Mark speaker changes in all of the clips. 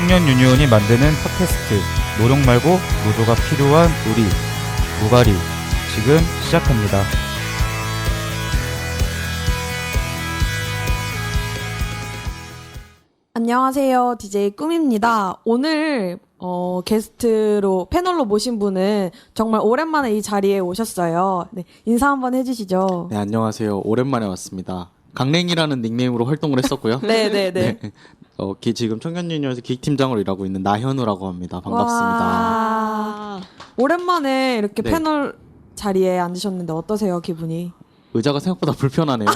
Speaker 1: 청년 유니온이 만드는 팟캐스트 노력 말고 노조가 필요한 우리 노가리 지금 시작합니다.
Speaker 2: 안녕하세요. DJ 꿈입니다. 오늘 게스트로 패널로 모신 분은 정말 오랜만에 이 자리에 오셨어요. 네, 인사 한번 해주시죠.
Speaker 3: 네, 안녕하세요. 오랜만에 왔습니다. 강냉이라는 닉네임으로 활동을 했었고요.
Speaker 2: 네네네.
Speaker 3: 지금 청년유니온에서 기획팀장으로 일하고 있는 나현우라고 합니다. 반갑습니다.
Speaker 2: 와, 오랜만에 이렇게
Speaker 3: 네.
Speaker 2: 패널 자리에 앉으셨는데 어떠세요, 기분이?
Speaker 3: 의자가 생각보다 불편하네요.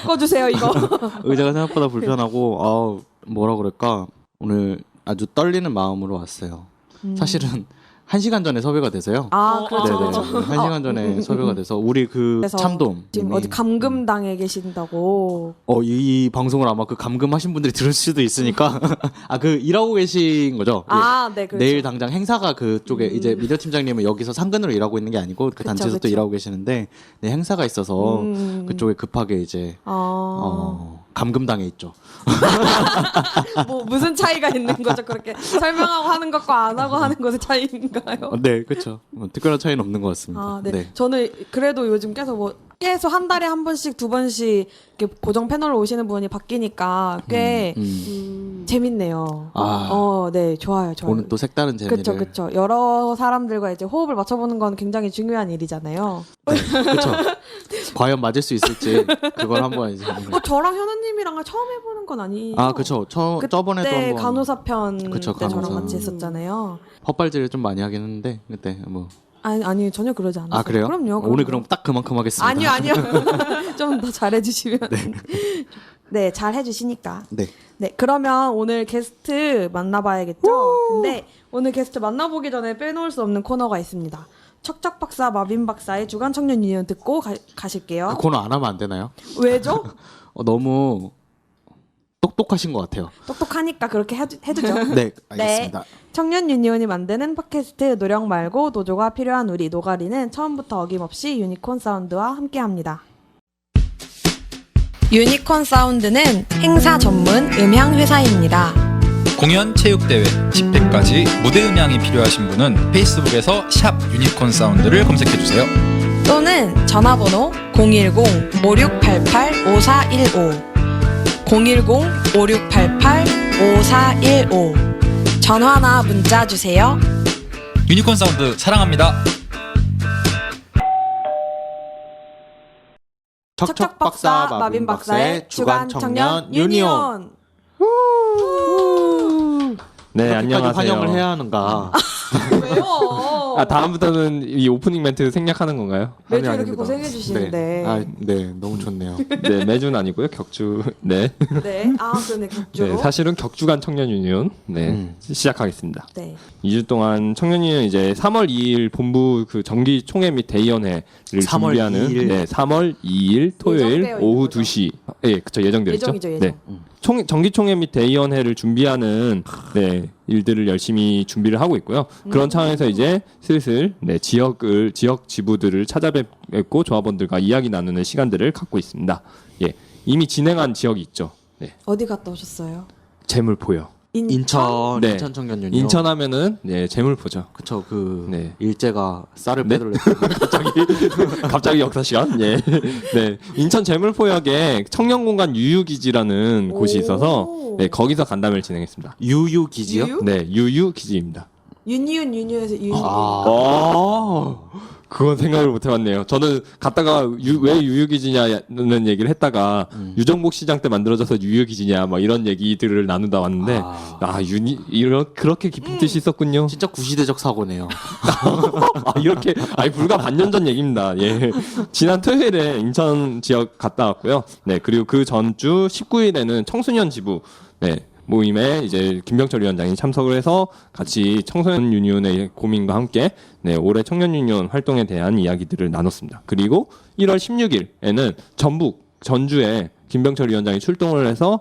Speaker 2: 꺼주세요, 이거.
Speaker 3: 의자가 생각보다 불편하고 뭐라 그럴까 오늘 아주 떨리는 마음으로 왔어요. 사실은 1시간 전에 섭외가 돼서요.
Speaker 2: 아, 그렇죠.
Speaker 3: 네네.
Speaker 2: 그렇죠.
Speaker 3: 1시간 전에 섭외가 돼서 우리 그
Speaker 2: 그래서
Speaker 3: 참돔
Speaker 2: 지금 어디 감금당해 계신다고.
Speaker 3: 이 방송을 아마 그 감금하신 분들이 들을 수도 있으니까 그 일하고 계신 거죠?
Speaker 2: 아, 네, 그렇죠.
Speaker 3: 내일 당장 행사가 그쪽에 이제 미디어 팀장님은 여기서 상근으로 일하고 있는 게 아니고 그
Speaker 2: 그쵸,
Speaker 3: 단체에서 또
Speaker 2: 그쵸.
Speaker 3: 일하고 계시는데 네, 행사가 있어서 그쪽에 급하게 이제 감금당해 있죠.
Speaker 2: 뭐 무슨 차이가 있는 거죠? 그렇게 설명하고 하는 것과 안 하고 하는 것의 차이인가요?
Speaker 3: 네, 그렇죠. 특별한 차이는 없는 것 같습니다.
Speaker 2: 아, 네. 저는 그래도 요즘 계속 한 달에 한 번씩 두 번씩 이렇게 고정 패널로 오시는 분이 바뀌니까 꽤 재밌네요. 네, 좋아요.
Speaker 3: 오늘 또 색다른 재미를.
Speaker 2: 그쵸. 여러 사람들과 이제 호흡을 맞춰보는 건 굉장히 중요한 일이잖아요.
Speaker 3: 그렇죠. 과연 맞을 수 있을지 그걸 한번 이제.
Speaker 2: 저랑 현우님이랑 처음 해보는 건 아니에요.
Speaker 3: 그렇죠. 저번에도
Speaker 2: 그때
Speaker 3: 한번
Speaker 2: 간호사편
Speaker 3: 그쵸,
Speaker 2: 때 저랑
Speaker 3: 간호사.
Speaker 2: 같이 했었잖아요.
Speaker 3: 헛발질을 좀 많이 하긴 했는데 그때 뭐.
Speaker 2: 아니 전혀 그러지 않았어요.
Speaker 3: 그래요?
Speaker 2: 그럼요.
Speaker 3: 오늘 그럼 딱 그만큼 하겠습니다.
Speaker 2: 아니요. 좀 더 잘해주시면. 네, 잘 해주시니까.
Speaker 3: 네.
Speaker 2: 네, 그러면 오늘 게스트 만나봐야겠죠? 근데 오늘 게스트 만나보기 전에 빼놓을 수 없는 코너가 있습니다. 척척 박사, 마빈 박사의 주간 청년 유니온 듣고 가실게요.
Speaker 3: 그 코너 안 하면 안 되나요?
Speaker 2: 왜죠?
Speaker 3: 너무 똑똑하신 것 같아요.
Speaker 2: 똑똑하니까 그렇게 해두죠.
Speaker 3: 네, 알겠습니다.
Speaker 2: 네. 청년 유니온이 만드는 팟캐스트 노력 말고 노조가 필요한 우리 노가리는 처음부터 어김없이 유니콘 사운드와 함께합니다. 유니콘 사운드는 행사 전문 음향 회사입니다.
Speaker 4: 공연, 체육대회, 집회까지 무대 음향이 필요하신 분은 페이스북에서 샵 유니콘 사운드를 검색해주세요.
Speaker 2: 또는 전화번호 010-5688-5415 010-5688-5415 전화나 문자 주세요.
Speaker 4: 유니콘 사운드 사랑합니다.
Speaker 3: 척척 박사 마빈 박사의 주간 청년 유니온.
Speaker 5: 네,
Speaker 3: 그렇게까지
Speaker 5: 안녕하세요.
Speaker 3: 환영을 해야 하는가?
Speaker 2: 왜요?
Speaker 5: 다음부터는 이 오프닝 멘트 생략하는 건가요?
Speaker 2: 매주
Speaker 3: 아니,
Speaker 2: 이렇게
Speaker 3: 아닙니다.
Speaker 2: 고생해 주시는데.
Speaker 3: 네, 너무 좋네요.
Speaker 5: 네, 매주는 아니고요. 격주. 네.
Speaker 2: 네. 그러네, 격주로.
Speaker 5: 네, 사실은 격주간 청년 유니온. 네. 시작하겠습니다.
Speaker 2: 네.
Speaker 5: 2주 동안 청년 유니온 이제 3월 2일 본부 그 정기 총회 및 대의원회를
Speaker 3: 3월
Speaker 5: 준비하는
Speaker 3: 2일.
Speaker 5: 네, 3월 2일 토요일
Speaker 2: 예정되어
Speaker 5: 오후
Speaker 2: 있는 거죠?
Speaker 5: 2시. 예, 그쵸 예정되어 있죠.
Speaker 2: 예정이죠, 예정.
Speaker 5: 네. 정기총회 및 대의원회를 준비하는 네, 일들을 열심히 준비를 하고 있고요. 그런 차원에서 이제 슬슬 네, 지역 지부들을 찾아뵙고 조합원들과 이야기 나누는 시간들을 갖고 있습니다. 예, 이미 진행한 지역이 있죠. 네,
Speaker 2: 어디 갔다 오셨어요?
Speaker 5: 재물포요.
Speaker 3: 인천
Speaker 5: 네.
Speaker 3: 청년 유니온.
Speaker 5: 인천 하면은 네, 재물포죠.
Speaker 3: 그쵸
Speaker 5: 네.
Speaker 3: 일제가 쌀을
Speaker 5: 네?
Speaker 3: 빼돌렸죠.
Speaker 5: 갑자기 역사 시간? 예. 네. 인천 재물포역에 청년공간 유유기지라는 곳이 있어서 네, 거기서 간담회를 진행했습니다.
Speaker 3: 유유 기지요?
Speaker 2: 유유?
Speaker 5: 네, 유유기지입니다.
Speaker 2: 유니온에서 유니온.
Speaker 5: 그건 생각을 못 해봤네요. 저는 갔다가 왜 유유기지냐는 얘기를 했다가 유정복 시장 때 만들어져서 유유기지냐 막 이런 얘기들을 나누다 왔는데 그렇게 깊은 뜻이 있었군요.
Speaker 3: 진짜 구시대적 사고네요.
Speaker 5: 이렇게 불과 반년 전 얘기입니다. 예. 지난 토요일에 인천 지역 갔다 왔고요. 네, 그리고 그 전주 19일에는 청소년 지부 모임에 이제 김병철 위원장이 참석을 해서 같이 청소년 유니온의 고민과 함께 올해 청년 유니온 활동에 대한 이야기들을 나눴습니다. 그리고 1월 16일에는 전주에 김병철 위원장이 출동을 해서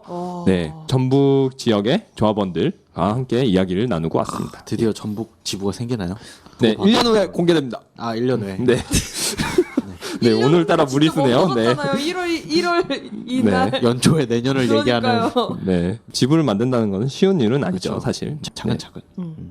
Speaker 5: 전북 지역의 조합원들과 함께 이야기를 나누고 왔습니다.
Speaker 3: 드디어 전북 지부가 생기나요?
Speaker 5: 네, 1년 후에 공개됩니다.
Speaker 3: 1년 후에.
Speaker 5: 네. 네, 오늘따라 무리수네요. 네.
Speaker 2: 1월 이날.
Speaker 3: 연초에 내년을 얘기하는.
Speaker 5: 네. 지부를 만든다는 것은 쉬운 일은 아니죠,
Speaker 3: 그렇죠.
Speaker 5: 사실.
Speaker 3: 차근차근.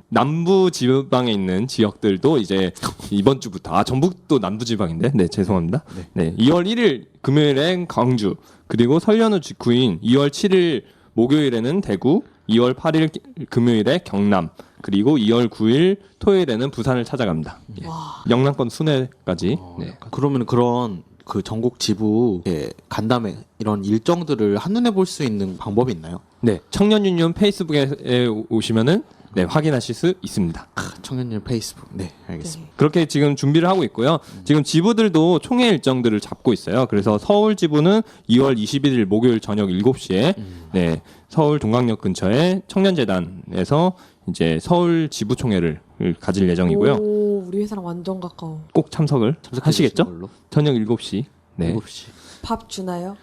Speaker 5: 남부 지방에 있는 지역들도 이제 이번 주부터 전북도 남부 지방인데 네 죄송합니다. 네 2월 1일 금요일엔 광주 그리고 설 연휴 직후인 2월 7일 목요일에는 대구 2월 8일 금요일에 경남 그리고 2월 9일 토요일에는 부산을 찾아갑니다. 예. 영남권 순회까지. 네.
Speaker 3: 그러면 그런 그 전국 지부 간담회 이런 일정들을 한눈에 볼 수 있는 방법이 있나요?
Speaker 5: 네 청년 유니온 페이스북에 오시면은 네 확인하실 수 있습니다.
Speaker 3: 청년ユニ 페이스북. 네, 알겠습니다.
Speaker 5: 그렇게 지금 준비를 하고 있고요. 지금 지부들도 총회 일정들을 잡고 있어요. 그래서 서울 지부는 2월 21일 목요일 저녁 7시에 네, 서울 동강역 근처에 청년재단에서 이제 서울 지부 총회를 가질 예정이고요.
Speaker 2: 오, 우리 회사랑 완전 가까워.
Speaker 5: 꼭 참석을 하시겠죠?
Speaker 3: 걸로?
Speaker 5: 저녁 7시. 네.
Speaker 3: 7시.
Speaker 2: 밥 주나요?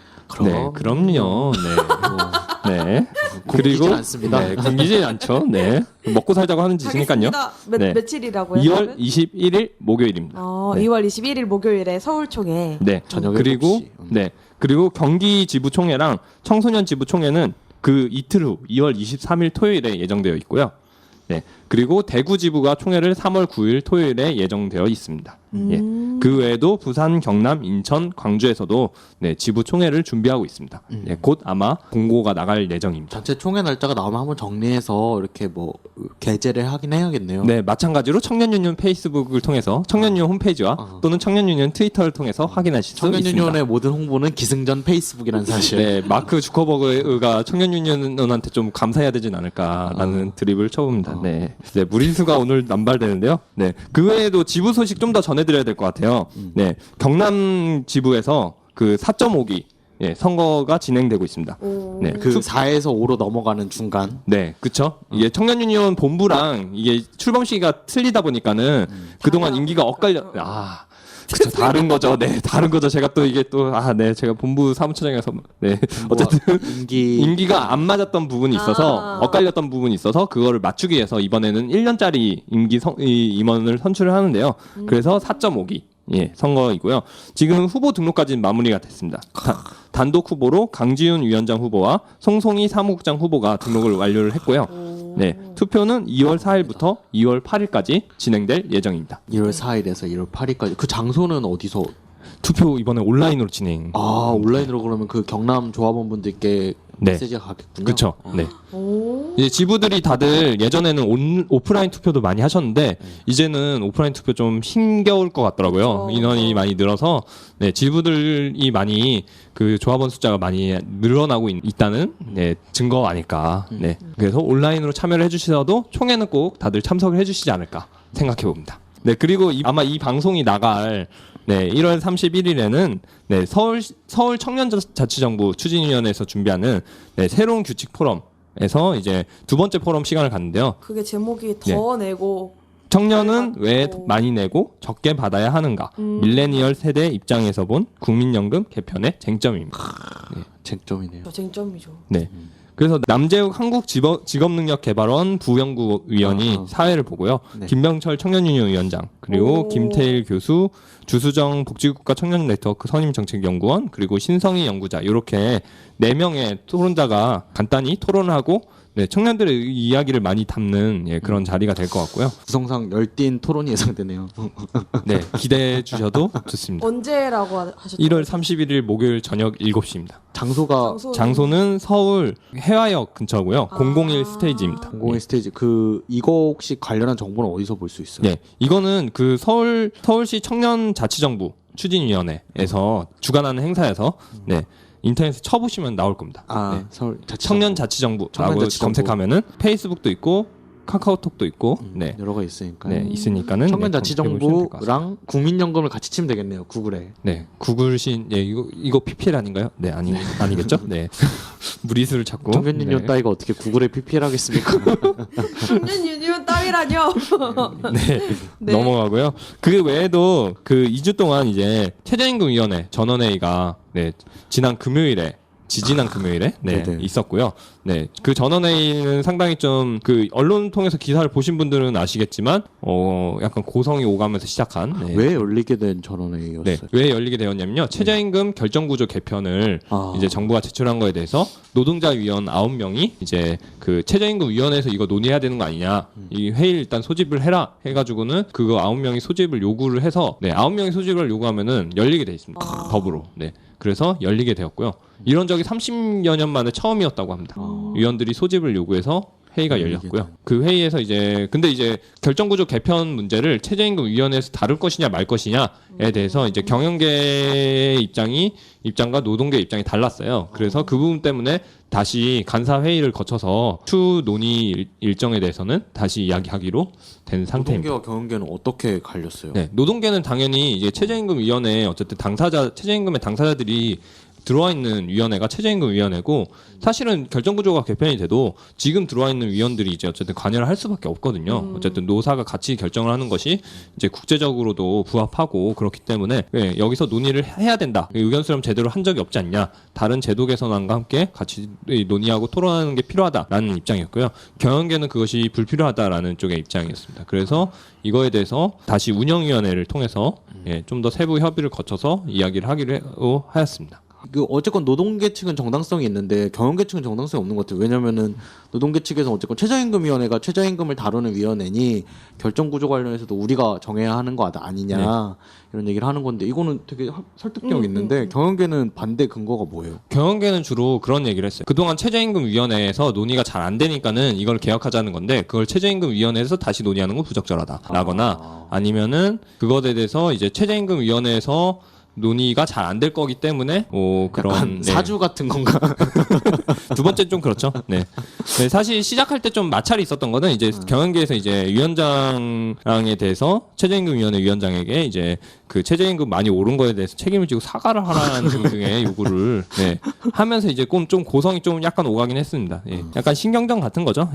Speaker 5: 네, 그럼요. 네. 네.
Speaker 3: 굶기지 않습니다.
Speaker 5: 네, 굶기지 않죠. 네. 먹고 살자고 하는 짓이니까요.
Speaker 2: 알겠습니다.
Speaker 5: 네.
Speaker 2: 며칠이라고요?
Speaker 5: 2월 21일 목요일입니다. 네.
Speaker 2: 2월 21일 목요일에 서울총회.
Speaker 5: 네.
Speaker 3: 저녁
Speaker 5: 그리고
Speaker 3: 7시.
Speaker 5: 네. 그리고 경기 지부 총회랑 청소년 지부 총회는 그 이틀 후 2월 23일 토요일에 예정되어 있고요. 네. 그리고 대구 지부가 총회를 3월 9일 토요일에 예정되어 있습니다. 예. 그 외에도 부산, 경남, 인천, 광주에서도 네, 지부 총회를 준비하고 있습니다. 예, 곧 아마 공고가 나갈 예정입니다.
Speaker 3: 전체 총회 날짜가 나오면 한번 정리해서 이렇게 뭐 게재를 하긴 해야겠네요.
Speaker 5: 네, 마찬가지로 청년유니온 페이스북을 통해서 청년유니온 홈페이지와 또는 청년유니온 트위터를 통해서 확인하실 수 있습니다.
Speaker 3: 청년유니온의 모든 홍보는 기승전 페이스북이라는 사실.
Speaker 5: 네, 마크 주커버그가 청년유니온한테 좀 감사해야 되진 않을까라는 드립을 쳐봅니다. 네. 네, 무리수가 오늘 남발되는데요. 네, 그 외에도 지부 소식 좀 더 전해드려야 될 것 같아요. 네, 경남 지부에서 그 4.5기 예, 선거가 진행되고 있습니다. 네,
Speaker 3: 그 4에서 5로 넘어가는 중간.
Speaker 5: 네, 그쵸. 이게 청년유니온 본부랑 이게 출범 시기가 틀리다 보니까는 그동안 임기가 엇갈려. 그쵸, 다른 거죠. 네, 다른 거죠. 제가 또 이게 또, 네, 제가 본부 사무처장에서, 네, 어쨌든, 임기가 안 맞았던 부분이 있어서, 엇갈렸던 부분이 있어서, 그거를 맞추기 위해서 이번에는 1년짜리 임원을 선출을 하는데요. 그래서 4.5기. 예, 선거이고요. 지금 후보 등록까지는 마무리가 됐습니다. 단독 후보로 강지훈 위원장 후보와 송송희 사무국장 후보가 등록을 완료를 했고요. 네, 투표는 2월 4일부터 2월 8일까지 진행될 예정입니다.
Speaker 3: 2월 4일에서 2월 8일까지. 그 장소는 어디서?
Speaker 5: 투표 이번에 온라인으로 진행.
Speaker 3: 온라인으로 그러면 그 경남 조합원분들께
Speaker 5: 네.
Speaker 3: 메시지가 가겠군요.
Speaker 5: 그렇죠. 네. 이제 지부들이 다들 예전에는 오프라인 투표도 많이 하셨는데 이제는 오프라인 투표 좀 힘겨울 것 같더라고요. 인원이 많이 늘어서 네, 지부들이 많이 그 조합원 숫자가 많이 늘어나고 있다는 네, 증거 아닐까. 네. 그래서 온라인으로 참여를 해주셔도 총회는 꼭 다들 참석을 해주시지 않을까 생각해 봅니다. 네, 그리고 아마 이 방송이 나갈 네, 1월 31일에는 네, 서울 청년자치정부 추진위원회에서 준비하는 네, 새로운 규칙 포럼에서 이제 두 번째 포럼 시간을 갖는데요.
Speaker 2: 그게 제목이 더 내고
Speaker 5: 청년은 왜 많이 내고 적게 받아야 하는가? 밀레니얼 세대 입장에서 본 국민연금 개편의 쟁점입니다. 네.
Speaker 3: 쟁점이네요.
Speaker 2: 쟁점이죠.
Speaker 5: 네. 그래서 남재욱 한국직업능력개발원 부연구위원이 사회를 보고요. 네. 김병철 청년유니온 위원장 그리고 김태일 교수, 주수정 복지국가 청년 네트워크 선임정책연구원 그리고 신성희 연구자 이렇게 4명의 토론자가 간단히 토론을 하고 네, 청년들의 이야기를 많이 담는 예, 그런 자리가 될 것 같고요.
Speaker 3: 구성상 열띤 토론이 예상되네요.
Speaker 5: 네, 기대해 주셔도 좋습니다.
Speaker 2: 언제라고 하셨죠?
Speaker 5: 1월 31일 목요일 저녁 7시입니다. 장소는 서울 해화역 근처고요. 001 스테이지입니다.
Speaker 3: 001 스테이지. 이거 혹시 관련한 정보는 어디서 볼 수 있어요?
Speaker 5: 네, 이거는 그 서울시 청년자치정부 추진위원회에서 주관하는 행사에서 네. 인터넷에 쳐보시면 나올 겁니다. 네.
Speaker 3: 서울
Speaker 5: 청년자치정부라고 검색하면은 페이스북도 있고 카카오톡도 있고 네.
Speaker 3: 여러 가 있으니까.
Speaker 5: 네, 있으니까는
Speaker 3: 청년자치정부랑 국민연금을 같이 치면 되겠네요. 구글에.
Speaker 5: 네, 구글신 예 이거 PPL 아닌가요? 네, 아니겠죠? 네. 무리수를 찾고.
Speaker 3: 청년유니온 따위가 어떻게 구글에 PPL 하겠습니까?
Speaker 2: 청년유니온 따위라뇨.
Speaker 5: 네, 넘어가고요. 그 외에도 그 2주 동안 이제 최저임금위원회 전원회의가 네, 지난 금요일에 지지난 금요일에
Speaker 3: 네네.
Speaker 5: 있었고요. 네, 그 전원회의는 상당히 좀 그 언론 통해서 기사를 보신 분들은 아시겠지만 약간 고성이 오가면서 시작한 네.
Speaker 3: 왜 열리게 된 전원회의였어요?
Speaker 5: 네, 왜 열리게 되었냐면요. 최저임금 결정구조 개편을 이제 정부가 제출한 거에 대해서 노동자위원 9명이 이제 그 최저임금 위원회에서 이거 논의해야 되는 거 아니냐. 이 회의를 일단 소집을 해라 해가지고는 그거 9명이 소집을 요구를 해서 9명이 소집을 요구하면은 열리게 돼 있습니다. 법으로. 네. 그래서 열리게 되었고요. 이런 적이 30여 년 만에 처음이었다고 합니다. 위원들이 소집을 요구해서 회의가 열렸고요. 그 회의에서 근데 이제 결정구조 개편 문제를 최저임금 위원회에서 다룰 것이냐 말 것이냐에 대해서 이제 경영계 입장과 노동계 입장이 달랐어요. 그래서 그 부분 때문에 다시 간사 회의를 거쳐서 추 논의 일정에 대해서는 다시 이야기하기로 된 상태입니다.
Speaker 3: 노동계와 경영계는 어떻게 갈렸어요?
Speaker 5: 네, 노동계는 당연히 이제 최저임금 위원회에 어쨌든 최저임금의 당사자들이 들어와 있는 위원회가 최저임금 위원회고 사실은 결정구조가 개편이 돼도 지금 들어와 있는 위원들이 이제 어쨌든 관여를 할 수밖에 없거든요. 어쨌든 노사가 같이 결정을 하는 것이 이제 국제적으로도 부합하고 그렇기 때문에 여기서 논의를 해야 된다. 의견 수렴 제대로 한 적이 없지 않냐. 다른 제도 개선안과 함께 같이 논의하고 토론하는 게 필요하다라는 입장이었고요. 경영계는 그것이 불필요하다라는 쪽의 입장이었습니다. 그래서 이거에 대해서 다시 운영위원회를 통해서 좀 더 세부 협의를 거쳐서 이야기를 하기로 하였습니다.
Speaker 3: 그 어쨌건 노동계 측은 정당성이 있는데 경영계 측은 정당성이 없는 것 같아요. 왜냐면은 노동계 측에서 어쨌건 최저임금위원회가 최저임금을 다루는 위원회니 결정구조 관련해서도 우리가 정해야 하는 거 아니냐 이런 얘기를 하는 건데 이거는 되게 설득력 있는데 경영계는 반대 근거가 뭐예요?
Speaker 5: 경영계는 주로 그런 얘기를 했어요. 그동안 최저임금위원회에서 논의가 잘 안 되니까는 이걸 개혁하자는 건데 그걸 최저임금위원회에서 다시 논의하는 건 부적절하다라거나 아니면은 그것에 대해서 이제 최저임금위원회에서 논의가 잘 안 될 거기 때문에 그런
Speaker 3: 사주 같은 건가?
Speaker 5: 두 번째 좀 그렇죠. 네. 사실 시작할 때 좀 마찰이 있었던 거는 이제 경영계에서 이제 위원장에 대해서 최저임금위원회 위원장에게 이제 그 최저임금 많이 오른 거에 대해서 책임을 지고 사과를 하라는 등의 요구를 하면서 이제 좀 고성이 좀 약간 오가긴 했습니다. 약간 신경전 같은 거죠.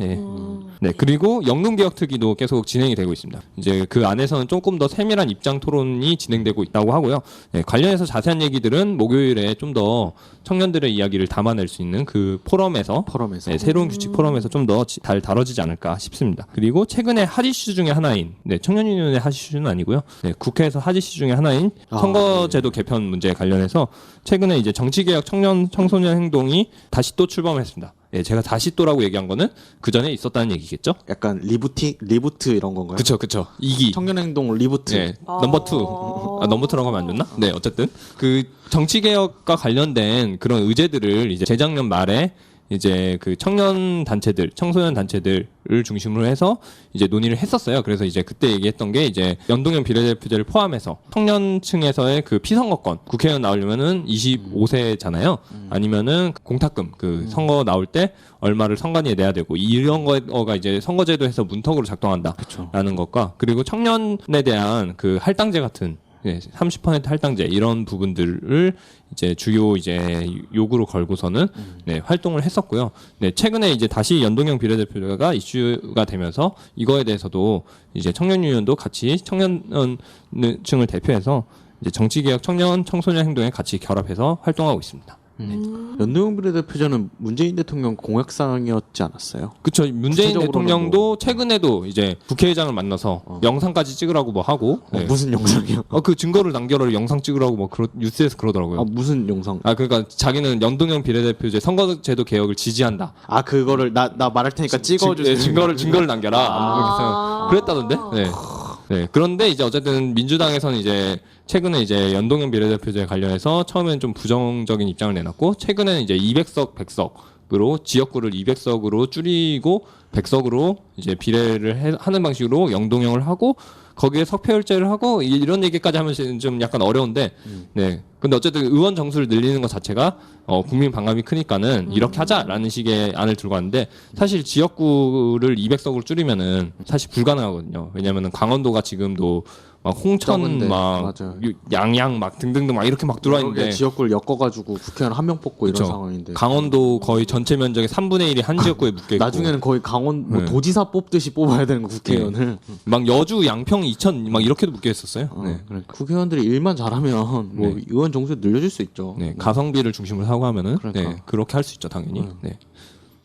Speaker 5: 네. 그리고 연금개혁특위도 계속 진행이 되고 있습니다. 이제 그 안에서는 조금 더 세밀한 입장 토론이 진행되고 있다고 하고요. 관련해서 자세한 얘기들은 목요일에 좀 더 청년들의 이야기를 담아낼 수 있는 그 포럼에서 새로운 규칙 포럼에서 좀 더 잘 다뤄지지 않을까 싶습니다. 그리고 최근에 핫 이슈 중에 하나인 청년유니온의 핫 이슈는 아니고요. 국회에서 핫 이슈 중에 하나인 선거제도 개편 문제에 관련해서 최근에 이제 정치개혁 청소년 행동이 다시 또 출범했습니다. 제가 다시 또라고 얘기한 거는 그 전에 있었다는 얘기겠죠?
Speaker 3: 약간 리부트 이런 건가요?
Speaker 5: 그쵸. 2기.
Speaker 3: 청년행동 리부트.
Speaker 5: 넘버 2. 넘버 2라고 하면 안 좋나? 네, 어쨌든. 그 정치개혁과 관련된 그런 의제들을 이제 재작년 말에 이제 그 청소년 단체들을 중심으로 해서 이제 논의를 했었어요. 그래서 이제 그때 얘기했던 게 이제 연동형 비례대표제를 포함해서 청년층에서의 그 피선거권 국회의원 나오려면은 25세잖아요. 아니면은 공탁금 그 선거 나올 때 얼마를 선관위에 내야 되고 이런 거가 이제 선거제도에서 문턱으로 작동한다라는 것과 그리고 청년에 대한 그 할당제 같은 30% 할당제 이런 부분들을 이제 주요 이제 요구로 걸고서는 활동을 했었고요. 최근에 이제 다시 연동형 비례대표가 이슈가 되면서 이거에 대해서도 이제 청년유니온도 같이 청년층을 대표해서 이제 정치개혁 청소년 행동에 같이 결합해서 활동하고 있습니다.
Speaker 3: 연동형 비례대표제는 문재인 대통령 공약사항이었지 않았어요?
Speaker 5: 그렇죠. 문재인 대통령도 최근에도 이제 국회의장을 만나서 영상까지 찍으라고 뭐 하고
Speaker 3: 무슨 영상이요?
Speaker 5: 그 증거를 남겨라 영상 찍으라고 뭐 뉴스에서 그러더라고요.
Speaker 3: 무슨 영상?
Speaker 5: 그러니까 자기는 연동형 비례대표제 선거제도 개혁을 지지한다.
Speaker 3: 그거를 나 말할 테니까 찍어주세요.
Speaker 5: 증거를 남겨라. 그랬다던데. 네. 그런데 이제 어쨌든 민주당에서는 이제 최근에 이제 연동형 비례대표제 관련해서 처음에는 좀 부정적인 입장을 내놨고 최근에는 이제 200석 100석으로 지역구를 200석으로 줄이고 100석으로 이제 비례를 하는 방식으로 연동형을 하고 거기에 석패율제를 하고 이런 얘기까지 하면 좀 약간 어려운데 근데 어쨌든 의원 정수를 늘리는 것 자체가 국민 반감이 크니까는 이렇게 하자라는 식의 안을 들고 왔는데 사실 지역구를 200석으로 줄이면은 사실 불가능하거든요. 왜냐면은 강원도가 지금도 막 홍천
Speaker 3: 적은데,
Speaker 5: 막
Speaker 3: 맞아요.
Speaker 5: 양양 막 등등등 막 이렇게 막 들어와
Speaker 3: 여러 개
Speaker 5: 있는데
Speaker 3: 지역구를 엮어가지고 국회의원 한 명 뽑고
Speaker 5: 그쵸.
Speaker 3: 이런 상황인데
Speaker 5: 강원도 거의 전체 면적의 3분의 1이 한 지역구에 묶여 있고
Speaker 3: 나중에는 거의 강원 뭐
Speaker 5: 네.
Speaker 3: 도지사 뽑듯이 뽑아야 되는 거 국회의원을.
Speaker 5: 막 여주, 양평, 이천 막 이렇게도 묶여 있었어요. 네.
Speaker 3: 그러니까 국회의원들이 일만 잘하면 뭐
Speaker 5: 네.
Speaker 3: 의원 정수 늘려줄 수 있죠.
Speaker 5: 네, 가성비를 중심으로 하고 하면은
Speaker 3: 그러니까.
Speaker 5: 네, 그렇게 할 수 있죠, 당연히. 네.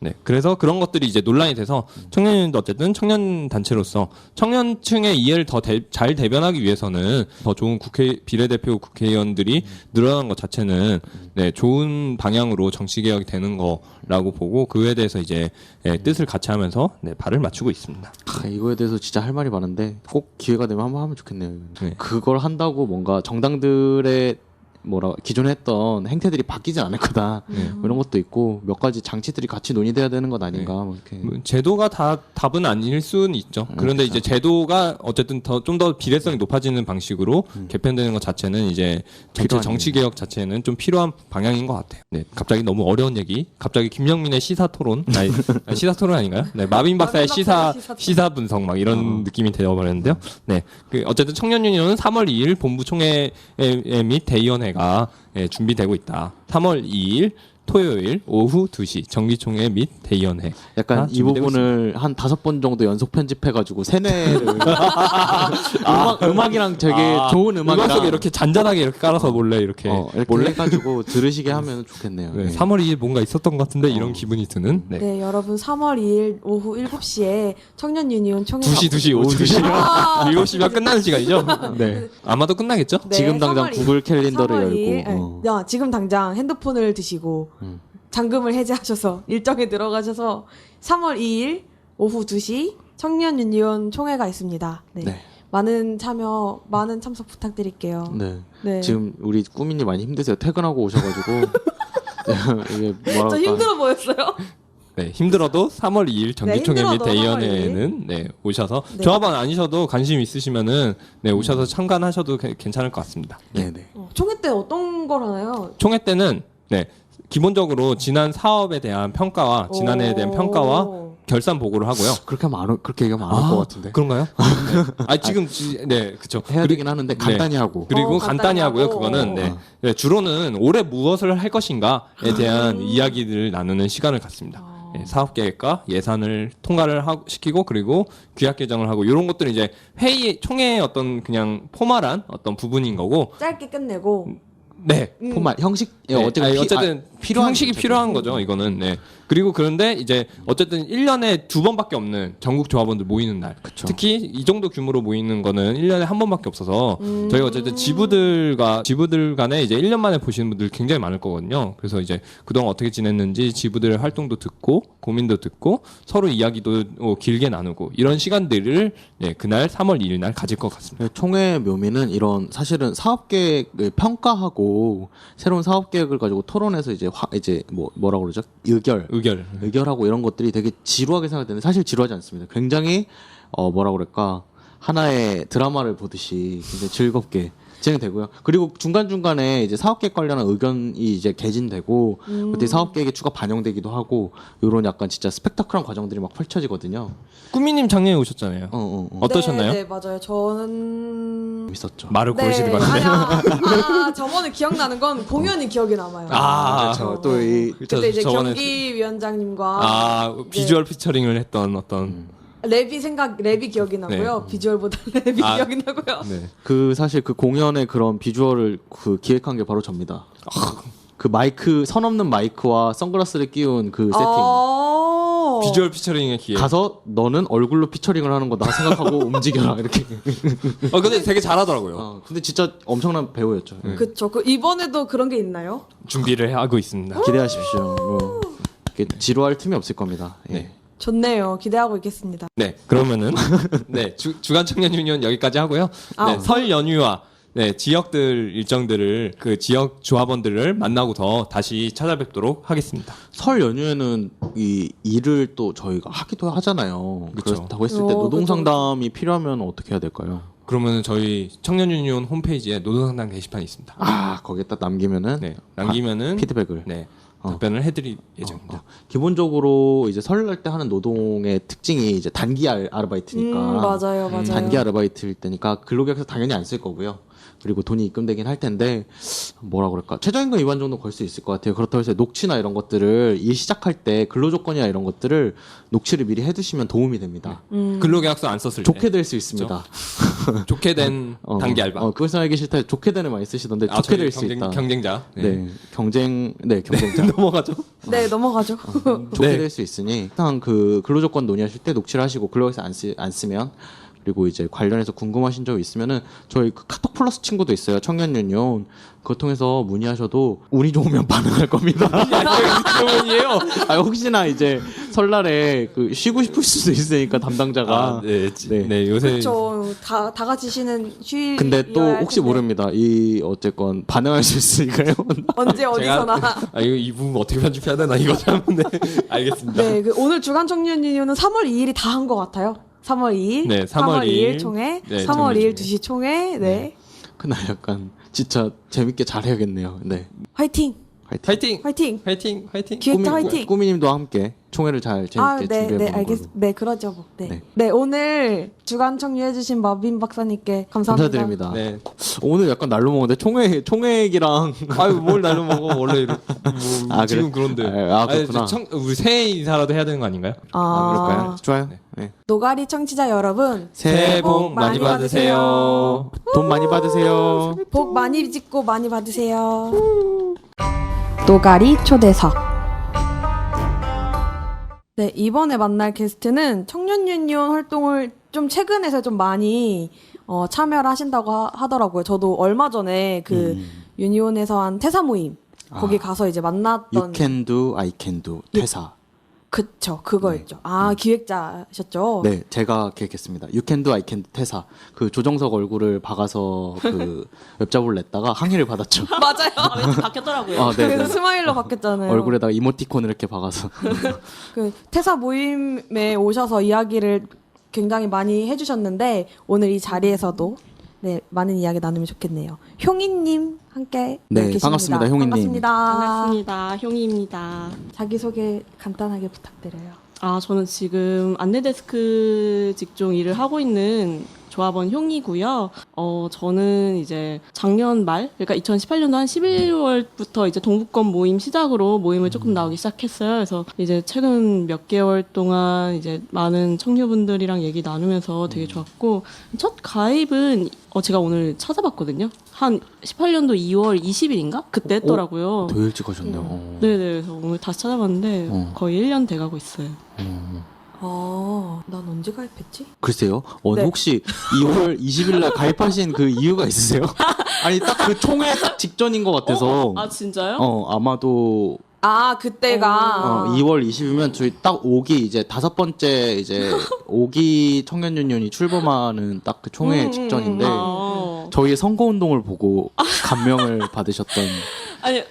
Speaker 5: 네, 그래서 그런 것들이 이제 논란이 돼서 청년도 어쨌든 청년 단체로서 청년층의 이해를 더 잘 대변하기 위해서는 더 좋은 비례대표 국회의원들이 늘어난 것 자체는 네, 좋은 방향으로 정치 개혁이 되는 거라고 보고 그에 대해서 이제 뜻을 같이 하면서 네, 발을 맞추고 있습니다.
Speaker 3: 이거에 대해서 진짜 할 말이 많은데 꼭 기회가 되면 한번 하면 좋겠네요.
Speaker 5: 네.
Speaker 3: 그걸 한다고 뭔가 정당들의 기존에 했던 행태들이 바뀌진 않을 거다. 뭐 이런 것도 있고 몇 가지 장치들이 같이 논의돼야 되는 것 아닌가. 뭐 이렇게.
Speaker 5: 뭐 제도가 다 답은 아닐 수는 있죠. 그런데 이제 제도가 어쨌든 좀 더 비례성이 높아지는 방식으로 개편되는 것 자체는 이제 전체
Speaker 3: 필요한
Speaker 5: 정치 개혁 자체는 좀 필요한 방향인 것 같아요. 네, 갑자기 너무 어려운 얘기. 갑자기 김영민의 시사 토론, 아니, 시사 토론 아닌가요? 네, 마빈 박사의 시사 분석 막 이런 느낌이 되어버렸는데요. 네, 어쨌든 청년유니온은 3월 2일 본부총회 및 대의원회가 준비되고 있다. 3월 2일 토요일 오후 2시 정기총회 및 대의원회.
Speaker 3: 약간 이 부분을 한 5번 정도 연속 편집해가지고 세뇌를 음악이랑 되게 좋은
Speaker 5: 음악
Speaker 3: 음악이랑
Speaker 5: 속에 이렇게 잔잔하게 이렇게 깔아서 몰래 이렇게
Speaker 3: 이렇게
Speaker 5: 몰래
Speaker 3: 해가지고 들으시게 하면 좋겠네요.
Speaker 5: 네,
Speaker 3: 네.
Speaker 5: 3월 2일 뭔가 있었던 것 같은데 이런 기분이 드는 네.
Speaker 2: 네, 여러분 3월 2일 오후 7시에 청년 유니온 총회가
Speaker 5: 2시 오후 2시
Speaker 2: 아,
Speaker 5: 7시면 끝나는 시간이죠?
Speaker 3: 네.
Speaker 5: 아마도 끝나겠죠?
Speaker 2: 네,
Speaker 3: 지금 당장
Speaker 2: 3월
Speaker 3: 구글 캘린더를
Speaker 2: 3월 2일,
Speaker 3: 열고.
Speaker 2: 네. 지금 당장 핸드폰을 드시고 잠금을 해제하셔서 일정에 들어가셔서 3월 2일 오후 2시 청년 유니온 총회가 있습니다. 네.
Speaker 3: 네.
Speaker 2: 많은 참여, 많은 참석 부탁드릴게요.
Speaker 3: 네.
Speaker 2: 네.
Speaker 3: 지금 우리 꾸미님 많이 힘드세요. 퇴근하고 오셔가지고 이게 뭐랄까.
Speaker 2: 좀 힘들어 보였어요.
Speaker 5: 네, 힘들어도 3월 2일 정기총회 및
Speaker 2: 힘들어도
Speaker 5: 대의원회에는 네, 오셔서
Speaker 2: 네.
Speaker 5: 조합원 아니셔도 관심 있으시면은 네, 오셔서 참관하셔도 괜찮을 것 같습니다.
Speaker 3: 네네.
Speaker 2: 총회 때 어떤 걸 하나요?
Speaker 5: 총회 때는 네, 기본적으로 지난 사업에 대한 평가와 지난해에 대한 평가와 결산 보고를 하고요.
Speaker 3: 그렇게 얘기하면 안 할 것 같은데.
Speaker 5: 그런가요? 네. 지금 네, 그렇죠.
Speaker 3: 해야 되긴 하는데 간단히 하고.
Speaker 5: 그리고
Speaker 2: 간단히
Speaker 5: 간단히 하고요.
Speaker 2: 하고.
Speaker 5: 그거는 네, 주로는 올해 무엇을 할 것인가에 대한 이야기를 나누는 시간을 갖습니다. 네, 사업 계획과 예산을 통과를 시키고 그리고 규약 개정을 하고 이런 것들은 이제 총회의 어떤 그냥 포멀한 어떤 부분인 거고.
Speaker 2: 짧게 끝내고
Speaker 5: 네.
Speaker 3: 포말 형식
Speaker 5: 네, 어쨌든
Speaker 3: 필요한
Speaker 5: 형식이
Speaker 3: 거죠.
Speaker 5: 필요한 거죠. 이거는 네. 그리고 그런데 이제 어쨌든 1년에 2번밖에 없는 전국 조합원들 모이는 날.
Speaker 3: 그쵸.
Speaker 5: 특히 이 정도 규모로 모이는 거는 1년에 한 번밖에 없어서 저희가 어쨌든 지부들 간에 이제 1년 만에 보시는 분들 굉장히 많을 거거든요. 그래서 이제 그동안 어떻게 지냈는지 지부들의 활동도 듣고 고민도 듣고 서로 이야기도 길게 나누고 이런 시간들을 네, 그날 3월 2일 날 가질 것 같습니다.
Speaker 3: 네, 총회 묘미는 이런 사실은 사업 계획을 평가하고 새로운 사업 계획을 가지고 토론해서 이제 뭐라고 그러죠? 의결하고 이런 것들이 되게 지루하게 생각되는데 사실 지루하지 않습니다. 굉장히 뭐라고 그럴까? 하나의 드라마를 보듯이 굉장히 즐겁게 진행되고요. 그리고 중간중간에 이제 사업계획 관련한 의견이 이제 개진되고 그때 사업계획에 추가 반영되기도 하고 이런 약간 진짜 스펙타클한 과정들이 막 펼쳐지거든요.
Speaker 5: 꾸미님 작년에 오셨잖아요. 어떠셨나요?
Speaker 2: 네, 맞아요. 저는
Speaker 3: 재밌었죠.
Speaker 5: 말을 고르시는 것 같은데.
Speaker 2: 저번에 기억나는 건 공연이 기억에 남아요.
Speaker 3: 그렇죠. 또 이
Speaker 2: 그때 이제
Speaker 5: 저번에
Speaker 2: 경기위원장님과
Speaker 5: 비주얼 피처링을 했던 어떤
Speaker 2: 랩이 기억이 나고요. 비주얼보다 랩이 기억이 나고요.
Speaker 5: 네.
Speaker 3: 사실 그 공연의 그런 비주얼을 기획한 게 바로 접니다. 그 마이크 선 없는 마이크와 선글라스를 끼운 그 세팅.
Speaker 5: 비주얼 피처링의 기회.
Speaker 3: 가서 너는 얼굴로 피처링을 하는 거다 생각하고 움직여라 이렇게.
Speaker 5: 근데 되게 잘하더라고요.
Speaker 3: 근데 진짜 엄청난 배우였죠.
Speaker 2: 그렇죠. 이번에도 그런 게 있나요?
Speaker 5: 준비를 하고 있습니다.
Speaker 3: 기대하십시오. 뭐, 이렇게 지루할 틈이 없을 겁니다. 예.
Speaker 5: 네.
Speaker 2: 좋네요. 기대하고 있겠습니다.
Speaker 5: 네, 그러면은 네 주간 청년 유니온 여기까지 하고요. 네, 설 연휴와 네 지역들 일정들을 그 지역 조합원들을 만나고서 다시 찾아뵙도록 하겠습니다.
Speaker 3: 설 연휴에는 이 일을 또 저희가 하기도 하잖아요.
Speaker 5: 그쵸.
Speaker 3: 그렇다고 했을 때 노동 상담이 필요하면 어떻게 해야 될까요?
Speaker 5: 그러면은 저희 청년 유니온 홈페이지에 노동상담 게시판이 있습니다.
Speaker 3: 거기에 딱 남기면은
Speaker 5: 네, 남기면은
Speaker 3: 피드백을.
Speaker 5: 네. 답변을 해드릴 예정입니다.
Speaker 3: 기본적으로 이제 설날 때 하는 노동의 특징이 이제 단기 아르바이트니까
Speaker 2: 맞아요, 맞아요.
Speaker 3: 단기 아르바이트일 때니까 근로계약서 당연히 안 쓸 거고요. 그리고 돈이 입금되긴 할 텐데 뭐라 그럴까 최저임금 위반 정도 걸 수 있을 것 같아요. 그렇다고 해서 녹취나 이런 것들을 일 시작할 때 근로조건이나 이런 것들을 녹취를 미리 해두시면 도움이 됩니다.
Speaker 5: 근로계약서 안 썼을
Speaker 3: 좋게 될 수 있습니다.
Speaker 5: 때 좋게 된 단기 알바.
Speaker 3: 그걸 생각하기 싫다. 좋게 되는 많이 쓰시던데
Speaker 5: 아,
Speaker 3: 좋게
Speaker 5: 저희
Speaker 3: 될 수 있다.
Speaker 5: 경쟁자.
Speaker 3: 네, 경쟁자.
Speaker 5: 넘어가죠.
Speaker 2: 네, 넘어가죠.
Speaker 3: 좋게
Speaker 5: 네.
Speaker 3: 될 수 있으니 일단 그 근로조건 논의하실 때 녹취를 하시고 근로계약서 안 쓰면 그리고 이제 관련해서 궁금하신 점 있으면은 저희 그 카톡 플러스 친구도 있어요. 청년유니온 그거 통해서 문의하셔도 운이 좋으면 반응할 겁니다.
Speaker 5: 질문이에요.
Speaker 3: 혹시나 이제 설날에 그 쉬고 싶을 수도 있으니까 담당자가
Speaker 5: 네, 요새
Speaker 2: 그렇죠. 다 같이 쉬는 휴일.
Speaker 3: 근데 또 혹시 모릅니다. 이 어쨌건 반응할 수 있으니까요.
Speaker 2: 언제 어디서나.
Speaker 5: 이 부분 어떻게 편집해야 되나 이거 참. 네, 알겠습니다.
Speaker 2: 네, 그 오늘 주간 청년 유니온은 3월 2일이 다 한 것 같아요. 3월 2일.
Speaker 5: 네, 3월 2일
Speaker 2: 총회.
Speaker 5: 네,
Speaker 2: 3월 2일
Speaker 5: 총회.
Speaker 2: 2시 총회. 네.
Speaker 3: 그날 약간 진짜 재밌게 잘 해야겠네요. 네.
Speaker 2: 화이팅.
Speaker 5: 화이팅!
Speaker 2: 화이팅.
Speaker 5: 화이팅! 화이팅!
Speaker 2: 기획자 화이팅.
Speaker 3: 꾸미님도 함께 총회를 잘 재밌게
Speaker 2: 아, 네,
Speaker 3: 준비해
Speaker 2: 네,
Speaker 3: 보는
Speaker 2: 알겠습니다. 네, 그러죠. 뭐. 네.
Speaker 3: 네.
Speaker 2: 네, 오늘 주간 청취해주신 마빈 박사님께 감사합니다.
Speaker 3: 감사드립니다.
Speaker 5: 네.
Speaker 3: 오늘 약간 날로 먹는데 총회기랑
Speaker 5: 아유 뭘 날로 먹어 원래
Speaker 3: 아,
Speaker 5: 지금
Speaker 3: 그래?
Speaker 5: 그런데.
Speaker 3: 그렇구나.
Speaker 5: 우리 새해 인사라도 해야 되는 거 아닌가요?
Speaker 3: 그럴까요? 좋아요. 네.
Speaker 2: 노가리 청취자 여러분,
Speaker 5: 새해 복 많이 받으세요.
Speaker 3: 돈 많이 받으세요.
Speaker 2: 복 많이 짓고 많이 받으세요. 노가리 초대석. 네, 이번에 만날 게스트는 청년 유니온 활동을 좀 최근에서 좀 많이 참여를 하신다고 하더라고요. 저도 얼마 전에 그 유니온에서 한 퇴사 모임 거기 가서 이제 만났던
Speaker 3: You can do, I can do. 퇴사.
Speaker 2: 그쵸, 그거였죠. 아, 기획자셨죠?
Speaker 3: 네, 제가 기획했습니다. You can do, I can do. 퇴사. 그 조정석 얼굴을 박아서 그 웹잡을 냈다가 항의를 받았죠.
Speaker 2: 맞아요.
Speaker 6: 왠지 바뀌었더라고요.
Speaker 3: 아, 네.
Speaker 2: 그래서 스마일로 바뀌었잖아요.
Speaker 3: 얼굴에다가 이모티콘을 이렇게 박아서.
Speaker 2: 그 퇴사 모임에 오셔서 이야기를 굉장히 많이 해주셨는데 오늘 이 자리에서도 네 많은 이야기 나누면 좋겠네요. 효희님 함께
Speaker 3: 네,
Speaker 2: 계십니다.
Speaker 3: 반갑습니다, 효희님.
Speaker 2: 반갑습니다.
Speaker 6: 반갑습니다. 효희입니다.
Speaker 2: 자기 소개 간단하게 부탁드려요.
Speaker 6: 저는 지금 안내데스크 직종 일을 하고 있는 조합원 효이고요. 저는 이제 작년 말, 그러니까 2018년도 한 11월부터 이제 동부권 모임 시작으로 모임을 조금 나오기 시작했어요. 그래서 이제 최근 몇 개월 동안 이제 많은 청년분들이랑 얘기 나누면서 되게 좋았고, 첫 가입은 제가 오늘 찾아봤거든요. 한 18년도 2월 20일인가? 그때 했더라고요.
Speaker 3: 더 일찍 하셨네요.
Speaker 6: 네네, 그래서 오늘 다시 찾아봤는데 거의 1년 돼가고 있어요.
Speaker 2: 난 언제 가입했지?
Speaker 3: 글쎄요.
Speaker 2: 네.
Speaker 3: 혹시 2월 20일 날 가입하신 그 이유가 있으세요? 아니 딱 그 총회 딱 직전인 것 같아서.
Speaker 6: 진짜요?
Speaker 3: 아마도
Speaker 2: 아 그때가
Speaker 3: 2월 20일이면 저희 딱 5기 이제 5번째 이제 5기 청년 유니온이 출범하는 딱 그 총회 직전인데 저희의 선거 운동을 보고 감명을 받으셨던.
Speaker 6: 아니,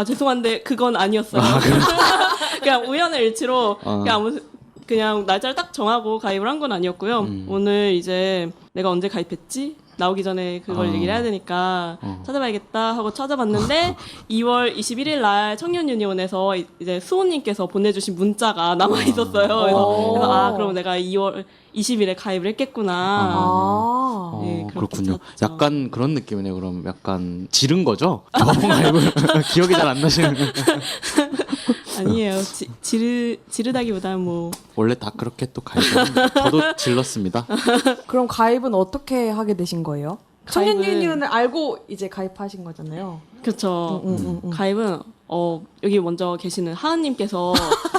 Speaker 6: 죄송한데 그건 아니었어요. 그냥 우연의 일치로 그냥 날짜를 딱 정하고 가입을 한 건 아니었고요. 오늘 이제 내가 언제 가입했지? 나오기 전에 그걸 얘기를 해야 되니까 찾아봐야겠다 하고 찾아봤는데 2월 21일 날 청년 유니온에서 이제 수호님께서 보내주신 문자가 남아 있었어요. 그래서 그럼 내가 2월 20일에 가입을 했겠구나. 네, 그렇게
Speaker 3: 그렇군요.
Speaker 6: 찾았죠.
Speaker 3: 약간 그런 느낌이네요. 그럼 약간 지른 거죠? 저번 가입을 기억이 잘 안 나시는.
Speaker 6: 아니에요. 지르다기보다는 뭐
Speaker 3: 원래 다 그렇게 또 가입을. 저도 질렀습니다.
Speaker 2: 그럼 가입은 어떻게 하게 되신 거예요? 청년
Speaker 6: 가입은-
Speaker 2: 유니온을 알고 이제 가입하신 거잖아요.
Speaker 6: 그렇죠. 가입은 여기 먼저 계시는 하은님께서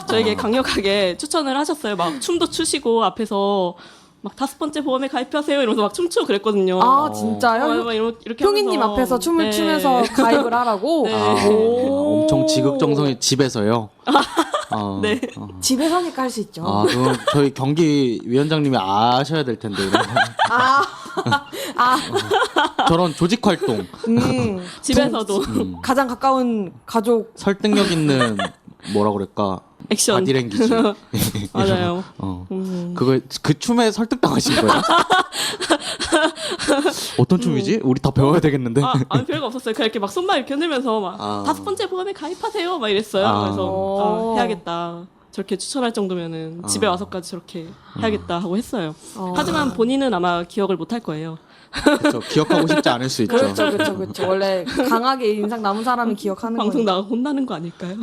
Speaker 6: 저에게 강력하게 추천을 하셨어요. 막 춤도 추시고 앞에서 막 5번째 보험에 가입하세요 이러면서 막 춤추고 그랬거든요.
Speaker 2: 아 진짜요?
Speaker 6: 막 이렇게
Speaker 2: 효희님
Speaker 6: 하면서.
Speaker 2: 앞에서 춤을
Speaker 6: 네.
Speaker 2: 추면서 가입을 하라고?
Speaker 6: 네.
Speaker 3: 엄청 지극정성이 집에서요.
Speaker 6: 네.
Speaker 2: 집에서니까 할 수 있죠.
Speaker 3: 그럼 저희 경기 위원장님이 아셔야 될 텐데 이런 거. 저런 조직 활동,
Speaker 6: 집에서도
Speaker 2: 가장 가까운 가족.
Speaker 3: 설득력 있는 뭐라 그럴까?
Speaker 6: 액션.
Speaker 3: 바디랭귀지.
Speaker 6: 맞아요.
Speaker 3: 그거 그 춤에 설득당하신 거예요? 어떤 춤이지? 우리 다 배워야 되겠는데.
Speaker 6: 아니 별거 없었어요. 그냥 이렇게 막 손만 이렇게 흔들면서 막
Speaker 3: 아.
Speaker 6: 5번째 보험에 가입하세요 막 이랬어요.
Speaker 3: 아.
Speaker 6: 그래서 해야겠다. 저렇게 추천할 정도면은 집에 와서까지 저렇게 해야겠다 하고 했어요. 하지만 본인은 아마 기억을 못 할 거예요.
Speaker 3: 그렇죠. 기억하고 싶지 않을 수 있죠.
Speaker 2: 그렇죠. 원래 강하게 인상 남은 사람이 기억하는
Speaker 6: 방송
Speaker 2: 거니까.
Speaker 6: 나가 혼나는 거 아닐까요?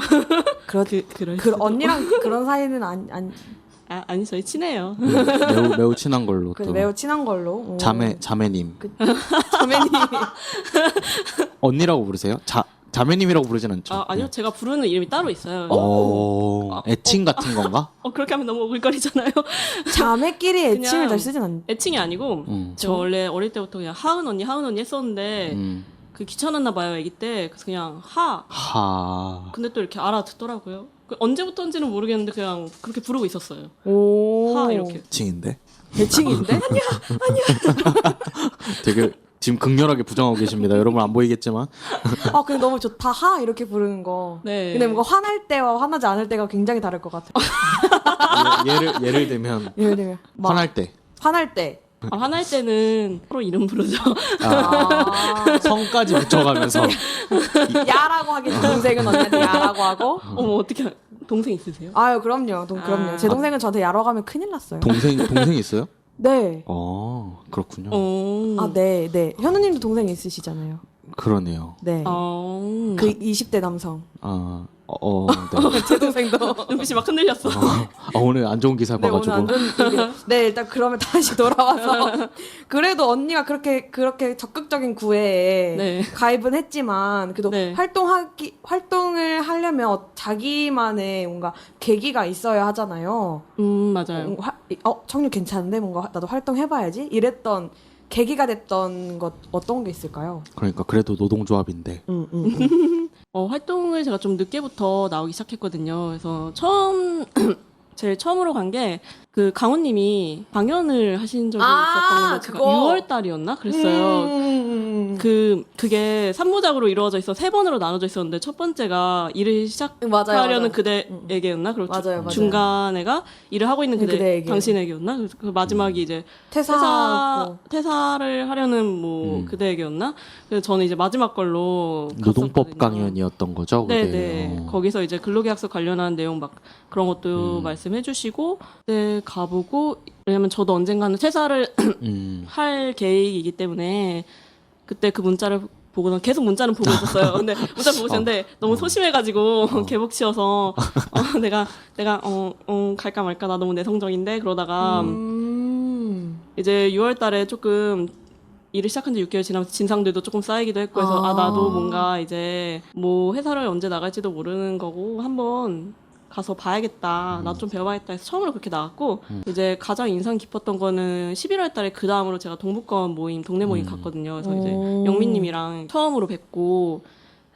Speaker 2: 그 언니랑 그런 사이는
Speaker 6: 아니 저희 친해요.
Speaker 3: 매우 친한 걸로 또.
Speaker 2: 매우 친한 걸로.
Speaker 3: 자매님.
Speaker 2: 자매님.
Speaker 3: 언니라고 부르세요? 자매님이라고 부르진 않죠.
Speaker 6: 아니요 제가 부르는 이름이 따로 있어요.
Speaker 3: 애칭 같은 건가?
Speaker 6: 그렇게 하면 너무 오글거리잖아요.
Speaker 2: 자매끼리 애칭을
Speaker 6: 그냥
Speaker 2: 잘 쓰진 않.
Speaker 6: 애칭이 아니고 제가 원래 어릴 때부터 그냥 하은 언니 했었는데 그 귀찮았나 봐요 아기 때. 그래서 그냥
Speaker 3: 하.
Speaker 6: 근데 또 이렇게 알아듣더라고요. 언제부터인지는 모르겠는데 그냥 그렇게 부르고 있었어요.
Speaker 2: 오.
Speaker 6: 하 이렇게.
Speaker 3: 애칭인데?
Speaker 2: 애칭인데?
Speaker 3: 되게 지금 극렬하게 부정하고 계십니다. 여러분 안 보이겠지만.
Speaker 2: 근데 너무 좋다. 하 이렇게 부르는 거.
Speaker 6: 네.
Speaker 2: 근데 뭔가 화날 때와 화나지 않을 때가 굉장히 다를 것 같아요.
Speaker 3: 예를 들면
Speaker 2: 예를 들면 막
Speaker 3: 화날 때.
Speaker 2: 화날 때.
Speaker 6: 화날 때는 서로 이름 부르죠.
Speaker 3: 성까지 붙여가면서
Speaker 2: 야라고 하겠지. 동생은 언니한테 야라고 하고.
Speaker 6: 어머 어떻게 동생 있으세요?
Speaker 2: 아유 그럼요. 그럼요. 제 동생은 저한테 야라고 하면 큰일 났어요.
Speaker 3: 동생 있어요?
Speaker 2: 네.
Speaker 3: 그렇군요.
Speaker 2: 네. 현우님도 동생 있으시잖아요.
Speaker 3: 그러네요.
Speaker 2: 네. 그 20대 남성.
Speaker 3: 네.
Speaker 2: 제 동생도.
Speaker 6: 눈빛이 막 흔들렸어.
Speaker 3: 오늘 안 좋은 기사
Speaker 2: 네, 오늘
Speaker 3: 봐가지고.
Speaker 2: 안 좋은 네, 일단 그러면 다시 돌아와서 그래도 언니가 그렇게 적극적인 구애에
Speaker 6: 네.
Speaker 2: 가입은 했지만 그래도
Speaker 6: 네.
Speaker 2: 활동을 하려면 자기만의 뭔가 계기가 있어야 하잖아요.
Speaker 6: 맞아요.
Speaker 2: 청류 괜찮은데 뭔가 나도 활동해봐야지 이랬던 계기가 됐던 것 어떤 게 있을까요?
Speaker 3: 그러니까 그래도 노동조합인데.
Speaker 6: 활동을 제가 좀 늦게부터 나오기 시작했거든요. 그래서 제일 처음으로 간 게 그 강호님이 방연을 하신 적이 있었던 걸로 제가
Speaker 2: 그거.
Speaker 6: 6월 달이었나 그랬어요. 그게 3부작으로 이루어져 있어 3번으로 나눠져 있었는데 첫 번째가 일을 시작하려는
Speaker 2: 맞아요.
Speaker 6: 그대에게였나 그리고
Speaker 2: 맞아요.
Speaker 6: 중간에가 일을 하고 있는
Speaker 2: 그대에게.
Speaker 6: 당신에게였나 그래서 그 마지막이 이제
Speaker 2: 퇴사하고
Speaker 6: 퇴사를 하려는 그대에게였나 그래서 저는 이제 마지막 걸로
Speaker 3: 노동법
Speaker 6: 갔었거든요.
Speaker 3: 강연이었던 거죠. 그게.
Speaker 6: 네네. 거기서 이제 근로계약서 관련한 내용 막 그런 것도 말씀해주시고, 네, 가보고, 왜냐면 저도 언젠가는 퇴사를 할 계획이기 때문에, 그때 그 문자를 보고는 계속 문자는 보고 있었어요. 근데 문자 보고 있었는데 너무 소심해가지고 개복 치여서 내가 갈까 말까 나 너무 내성적인데 그러다가 이제 6월달에 조금 일을 시작한 지 6개월 지나면서 진상들도 조금 쌓이기도 했고 해서 나도 뭔가 이제 뭐 회사를 언제 나갈지도 모르는 거고 한번 가서 봐야겠다. 나 좀 배워봐야겠다 해서 처음으로 그렇게 나갔고 이제 가장 인상 깊었던 거는 11월 달에 그 다음으로 제가 동북권 모임, 동네 모임 갔거든요. 그래서 이제 영민님이랑 처음으로 뵙고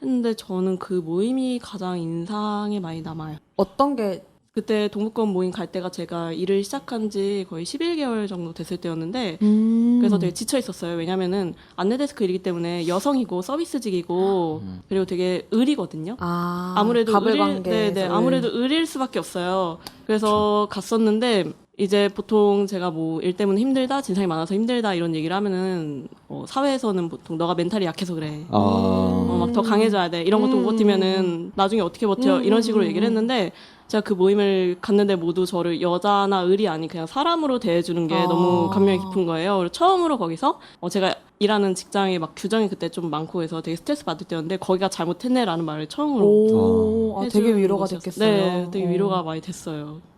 Speaker 6: 했는데 저는 그 모임이 가장 인상에 많이 남아요.
Speaker 2: 어떤 게
Speaker 6: 그때 동북권 모임 갈 때가 제가 일을 시작한 지 거의 11개월 정도 됐을 때였는데 그래서 되게 지쳐 있었어요. 왜냐면은 안내데스크 일이기 때문에 여성이고 서비스직이고 그리고 되게 을이거든요. 아무래도 아무래도 을일 수밖에 없어요. 그래서 갔었는데 이제 보통 제가 뭐 일 때문에 힘들다, 진상이 많아서 힘들다 이런 얘기를 하면은 사회에서는 보통 너가 멘탈이 약해서 그래. 막 더 강해져야 돼. 이런 것도 못 버티면은 나중에 어떻게 버텨? 이런 식으로 얘기를 했는데 제가 그 모임을 갔는데 모두 저를 여자나 을이 아닌 그냥 사람으로 대해주는 게 너무 감명이 깊은 거예요. 그리고 처음으로 거기서 제가 일하는 직장에 막 규정이 그때 좀 많고 해서 되게 스트레스 받을 때였는데 거기가 잘못했네라는 말을 처음으로
Speaker 2: 되게
Speaker 6: 해주는
Speaker 2: 위로가
Speaker 6: 곳이었어요.
Speaker 2: 됐겠어요.
Speaker 6: 네, 되게 위로가 많이 됐어요.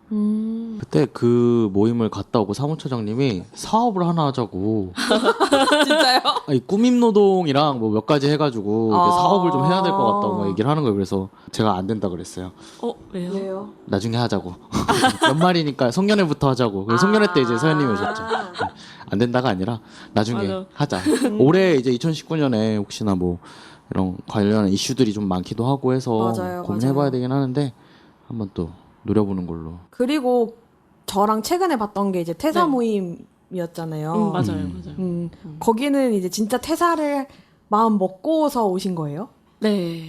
Speaker 3: 그때 그 모임을 갔다 오고 사무처장님이 사업을 하나 하자고.
Speaker 2: 진짜요?
Speaker 3: 아니, 꾸밈 노동이랑 뭐 몇 가지 해가지고 이렇게 사업을 좀 해야 될 것 같다고 막 얘기를 하는 거예요. 그래서 제가 안 된다 그랬어요.
Speaker 6: 왜요?
Speaker 3: 나중에 하자고. 연말이니까 송년회부터 하자고. 그래서 송년회 때 이제 서현님이 오셨죠. 안 된다가 아니라 나중에
Speaker 6: 맞아.
Speaker 3: 하자. 올해 이제 2019년에 혹시나 뭐 이런 관련한 이슈들이 좀 많기도 하고 해서 고민해봐야 되긴 하는데 한번 또 노려보는 걸로.
Speaker 2: 그리고 저랑 최근에 봤던 게 이제 퇴사 모임이었잖아요.
Speaker 6: 맞아요.
Speaker 2: 거기는 이제 진짜 퇴사를 마음 먹고서 오신 거예요?
Speaker 6: 네.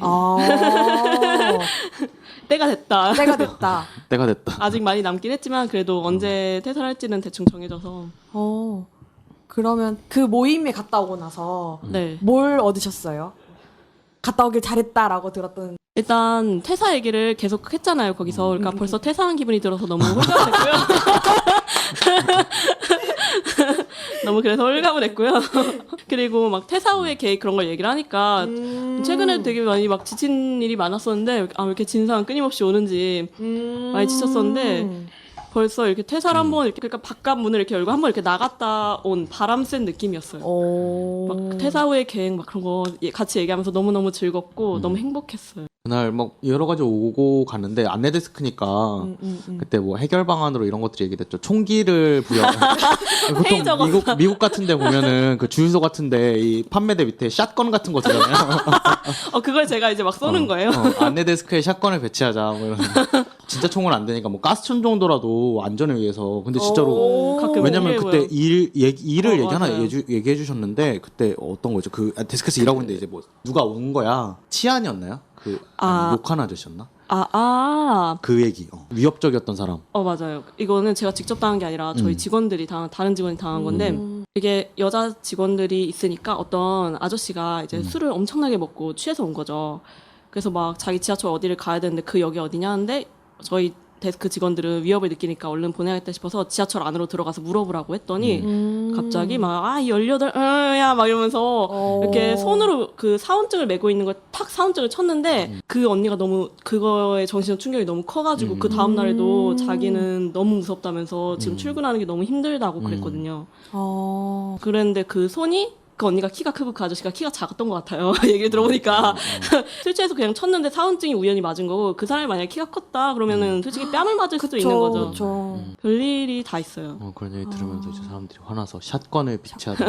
Speaker 6: 때가 됐다.
Speaker 2: 때가 됐다.
Speaker 6: 아직 많이 남긴 했지만 그래도 언제 퇴사를 할지는 대충 정해져서.
Speaker 2: 그러면 그 모임에 갔다 오고 나서
Speaker 6: 네.
Speaker 2: 뭘 얻으셨어요? 갔다 오길 잘했다라고 들었던.
Speaker 6: 일단 퇴사 얘기를 계속 했잖아요 거기서. 그러니까 벌써 퇴사한 기분이 들어서 너무 홀가분했고요. 너무 그래서 홀가분했고요. 그리고 막 퇴사 후의 계획 그런 걸 얘기를 하니까 최근에 되게 많이 막 지친 일이 많았었는데 왜 이렇게 진상은 끊임없이 오는지 많이 지쳤었는데 벌써 이렇게 퇴사를 한번 이렇게 그러니까 바깥 문을 이렇게 열고 한번 이렇게 나갔다 온 바람 쐴 느낌이었어요. 막 퇴사 후의 계획 막 그런 거 같이 얘기하면서 너무너무 즐겁고 너무 행복했어요.
Speaker 3: 그날 막 여러 가지 오고 갔는데 안내 데스크니까 그때 뭐 해결 방안으로 이런 것들이 얘기됐죠. 총기를 부여.
Speaker 6: 회의
Speaker 3: 보통
Speaker 6: 적어서.
Speaker 3: 미국 같은데 보면은 그 주유소 같은데 이 판매대 밑에 샷건 같은 거 두잖아요.
Speaker 6: 그걸 제가 이제 막 쏘는 거예요.
Speaker 3: 안내 데스크에 샷건을 배치하자. 뭐 이런. 진짜 총은 안 되니까 뭐 가스총 정도라도 안전을 위해서. 근데 진짜로
Speaker 6: 가끔
Speaker 3: 왜냐면
Speaker 6: 필요해
Speaker 3: 그때
Speaker 6: 보여.
Speaker 3: 일을
Speaker 6: 맞아요.
Speaker 3: 얘기해 주셨는데 그때 어떤 거죠? 그 데스크에서 일하고 있는데 이제 뭐 누가 온 거야. 치안이었나요? 욕한 아저씨였나? 그 얘기. 위협적이었던 사람.
Speaker 6: 맞아요. 이거는 제가 직접 당한 게 아니라 저희 직원들이 다른 직원이 당한 건데 이게 여자 직원들이 있으니까 어떤 아저씨가 이제 술을 엄청나게 먹고 취해서 온 거죠. 그래서 막 자기 지하철 어디를 가야 되는데 그 역이 어디냐 하는데 저희 데스크 직원들은 위협을 느끼니까 얼른 보내야겠다 싶어서 지하철 안으로 들어가서 물어보라고 했더니 갑자기 막 18야 막 이러면서 이렇게 손으로 그 사원증을 메고 있는 걸 탁 사원증을 쳤는데 그 언니가 너무 그거에 정신적 충격이 너무 커가지고 그 다음 날에도 자기는 너무 무섭다면서 지금 출근하는 게 너무 힘들다고 그랬거든요. 그랬는데 그 손이 그 언니가 키가 크고 그 아저씨가 키가 작았던 것 같아요. 얘기를 들어보니까 술 취해서 그냥 쳤는데 사원증이 우연히 맞은 거고 그 사람이 만약에 키가 컸다 그러면은 솔직히 뺨을 맞을 수도 있는 거죠.
Speaker 2: 그쵸.
Speaker 6: 별일이 다 있어요.
Speaker 3: 그런 얘기 들으면서 이제 사람들이 화나서 샷건을 비치하다.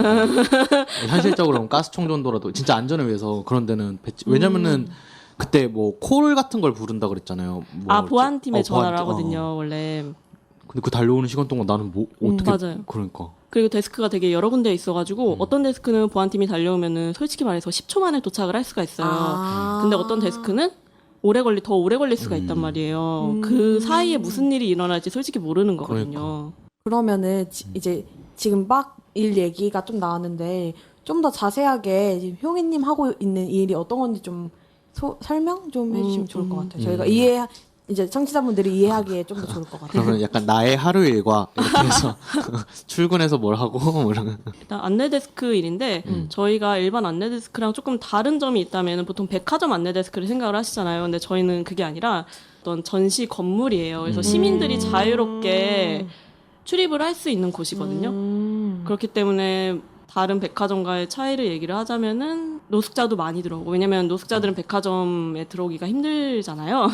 Speaker 3: 현실적으로는 가스총 정도라도 진짜 안전을 위해서 그런 데는 배치. 왜냐면은 그때 뭐 콜 같은 걸 부른다 그랬잖아요. 뭐
Speaker 6: 보안팀에 전화를
Speaker 3: 보안팀.
Speaker 6: 하거든요, 원래.
Speaker 3: 근데 그 달려오는 시간 동안 나는 뭐 어떻게
Speaker 6: 맞아요.
Speaker 3: 그러니까.
Speaker 6: 그리고 데스크가 되게 여러 군데 있어가지고 어떤 데스크는 보안팀이 달려오면은 솔직히 말해서 10초 만에 도착을 할 수가 있어요. 근데 어떤 데스크는 더 오래 걸릴 수가 있단 말이에요. 그 사이에 무슨 일이 일어날지 솔직히 모르는 거거든요.
Speaker 2: 그러면은 이제 지금 막 일 얘기가 좀 나왔는데 좀 더 자세하게 지금 효기님 하고 있는 일이 어떤 건지 좀 설명 좀 해주시면 좋을 것 같아요. 저희가 이제 청취자분들이 이해하기에 좀 더 좋을 것 같아요.
Speaker 3: 그러면 약간 나의 하루 일과 이렇게 해서 출근해서 뭘 하고 뭐 이런.
Speaker 6: 일단 안내 데스크 일인데 저희가 일반 안내 데스크랑 조금 다른 점이 있다면 보통 백화점 안내 데스크를 생각을 하시잖아요. 근데 저희는 그게 아니라 어떤 전시 건물이에요. 그래서 시민들이 자유롭게 출입을 할 수 있는 곳이거든요. 그렇기 때문에 다른 백화점과의 차이를 얘기를 하자면은 노숙자도 많이 들어오고 왜냐면 노숙자들은 백화점에 들어오기가 힘들잖아요.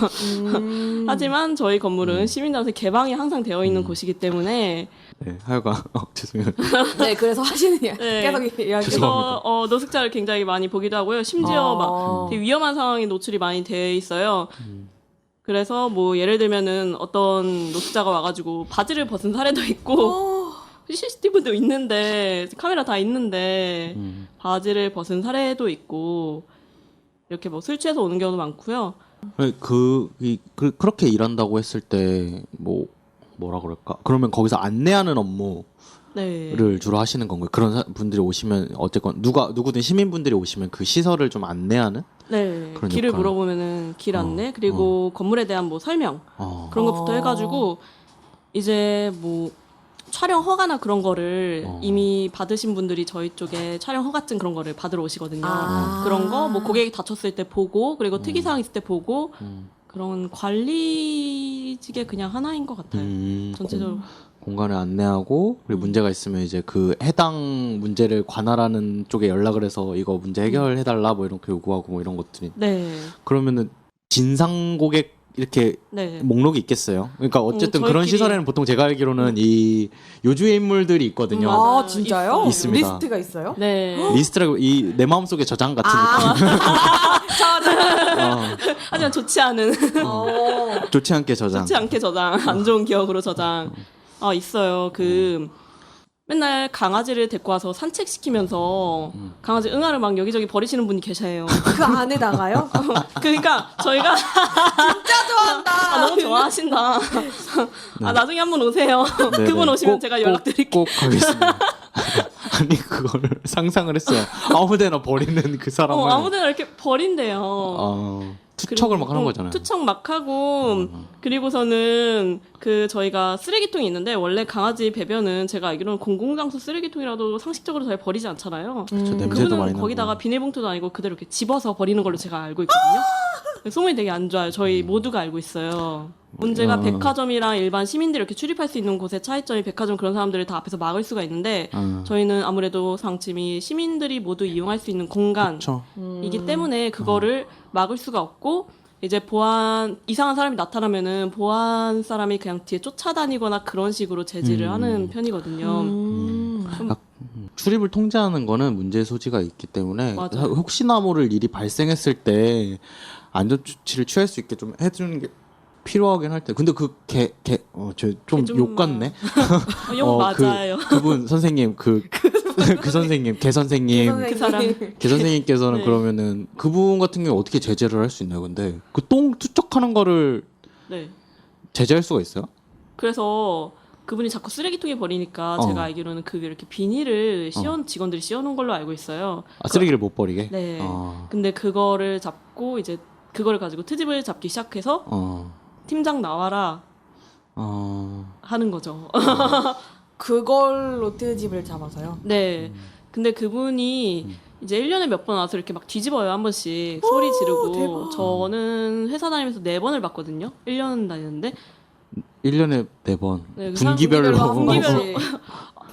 Speaker 6: 하지만 저희 건물은 시민들한테 개방이 항상 되어 있는 곳이기 때문에
Speaker 3: 네, 하여간 죄송해요.
Speaker 2: 네, 그래서 하시는
Speaker 6: 네.
Speaker 2: 계속 이야기.
Speaker 6: 그래서 노숙자를 굉장히 많이 보기도 하고요. 심지어 막 되게 위험한 상황에 노출이 많이 돼 있어요. 그래서 뭐 예를 들면은 어떤 노숙자가 와가지고 바지를 벗은 사례도 있고 CCTV도 있는데 카메라 다 있는데 바지를 벗은 사례도 있고 이렇게 뭐 술 취해서 오는 경우도 많고요.
Speaker 3: 그렇게 일한다고 했을 때 뭐라 그럴까? 그러면 거기서 안내하는 업무를
Speaker 6: 네.
Speaker 3: 주로 하시는 건가요? 그런 분들이 오시면 어쨌건 누구든 시민분들이 오시면 그 시설을 좀 안내하는?
Speaker 6: 네.
Speaker 3: 그런
Speaker 6: 길을
Speaker 3: 역할.
Speaker 6: 물어보면은 길 안내 그리고 건물에 대한 뭐 설명 그런 것부터 해가지고 이제 뭐 촬영 허가나 그런 거를 이미 받으신 분들이 저희 쪽에 촬영 허가증 그런 거를 받으러 오시거든요. 그런 거 뭐 고객이 다쳤을 때 보고 그리고 특이사항 있을 때 보고 그런 관리직의 그냥 하나인 것 같아요. 전체적으로.
Speaker 3: 공간을 안내하고 그리고 문제가 있으면 이제 그 해당 문제를 관할하는 쪽에 연락을 해서 이거 문제 해결해달라 뭐 이렇게 요구하고 뭐 이런 것들이.
Speaker 6: 네.
Speaker 3: 그러면은 진상 고객 이렇게
Speaker 6: 네.
Speaker 3: 목록이 있겠어요. 그러니까 어쨌든 그런
Speaker 6: 저희끼리-
Speaker 3: 시설에는 보통 제가 알기로는 이 요주의 인물들이 있거든요.
Speaker 6: 맞아요.
Speaker 2: 진짜요?
Speaker 3: 있습니다.
Speaker 2: 리스트가 있어요?
Speaker 6: 네.
Speaker 3: 리스트라고 이 내 마음속의 저장 같은 느낌.
Speaker 6: 하지만 좋지 않은
Speaker 3: 좋지 않게 저장.
Speaker 6: 좋지 않게 저장, 안 좋은 기억으로 저장. 있어요. 맨날 강아지를 데리고 와서 산책시키면서 강아지 응아를 막 여기저기 버리시는 분이 계세요.
Speaker 2: 그 안에다가요?
Speaker 6: 그러니까 저희가
Speaker 2: 진짜 좋아한다.
Speaker 6: 너무 좋아하신다. 나중에 한번 오세요.
Speaker 3: 네,
Speaker 6: 그분
Speaker 3: 네.
Speaker 6: 오시면 제가 연락드릴게요.
Speaker 3: 꼭 하겠습니다. 아니 그걸 상상을 했어요. 아무데나 버리는 그 사람을
Speaker 6: 아무데나 이렇게 버린대요.
Speaker 3: 투척을 막 하는 거잖아요.
Speaker 6: 투척 막 하고 그리고서는 그 저희가 쓰레기통이 있는데 원래 강아지 배변은 제가 알기로는 공공장소 쓰레기통이라도 상식적으로 잘 버리지 않잖아요.
Speaker 3: 저 냄새도
Speaker 6: 그분은
Speaker 3: 많이 나고.
Speaker 6: 거기다가 비닐봉투도 아니고 그대로 이렇게 집어서 버리는 걸로 제가 알고 있거든요. 소문이 되게 안 좋아요. 저희 모두가 알고 있어요. 문제가 백화점이랑 일반 시민들이 이렇게 출입할 수 있는 곳의 차이점이 백화점 그런 사람들을 다 앞에서 막을 수가 있는데 저희는 아무래도 상침이 시민들이 모두 이용할 수 있는
Speaker 3: 그쵸.
Speaker 6: 공간이기 때문에 그거를 막을 수가 없고 이제 이상한 사람이 나타나면은 보안 사람이 그냥 뒤에 쫓아다니거나 그런 식으로 제지를 하는 편이거든요.
Speaker 3: 출입을 통제하는 거는 문제의 소지가 있기 때문에
Speaker 6: 맞아요.
Speaker 3: 혹시나 모를 일이 발생했을 때 안전조치를 취할 수 있게 좀 해주는 게 필요하긴 할 때. 근데 좀 욕 같네.
Speaker 6: 욕 맞아요.
Speaker 3: 그분 선생님 그 선생님 개 선생님
Speaker 6: 그 사람.
Speaker 3: 개 선생님께서는
Speaker 6: 네.
Speaker 3: 그러면은 그분 같은 경우 어떻게 제재를 할 수 있나요? 근데 그 똥 투척하는 거를
Speaker 6: 네.
Speaker 3: 제재할 수가 있어요?
Speaker 6: 그래서 그분이 자꾸 쓰레기통에 버리니까 제가 알기로는 그 이렇게 비닐을 직원들이 씌워놓은 걸로 알고 있어요.
Speaker 3: 쓰레기를 못 버리게?
Speaker 6: 네. 근데 그거를 잡고 이제 그거를 가지고 트집을 잡기 시작해서 팀장 나와라 하는 거죠.
Speaker 2: 그걸로 트집을 잡아서요.
Speaker 6: 네. 근데 그분이 이제 1년에 몇 번 와서 이렇게 막 뒤집어요, 한 번씩. 소리 지르고.
Speaker 2: 대박.
Speaker 6: 저는 회사 다니면서 4번을 봤거든요. 1년 다녔는데.
Speaker 3: 1년에 4번.
Speaker 6: 네,
Speaker 3: 분기별로.
Speaker 6: 분기별로.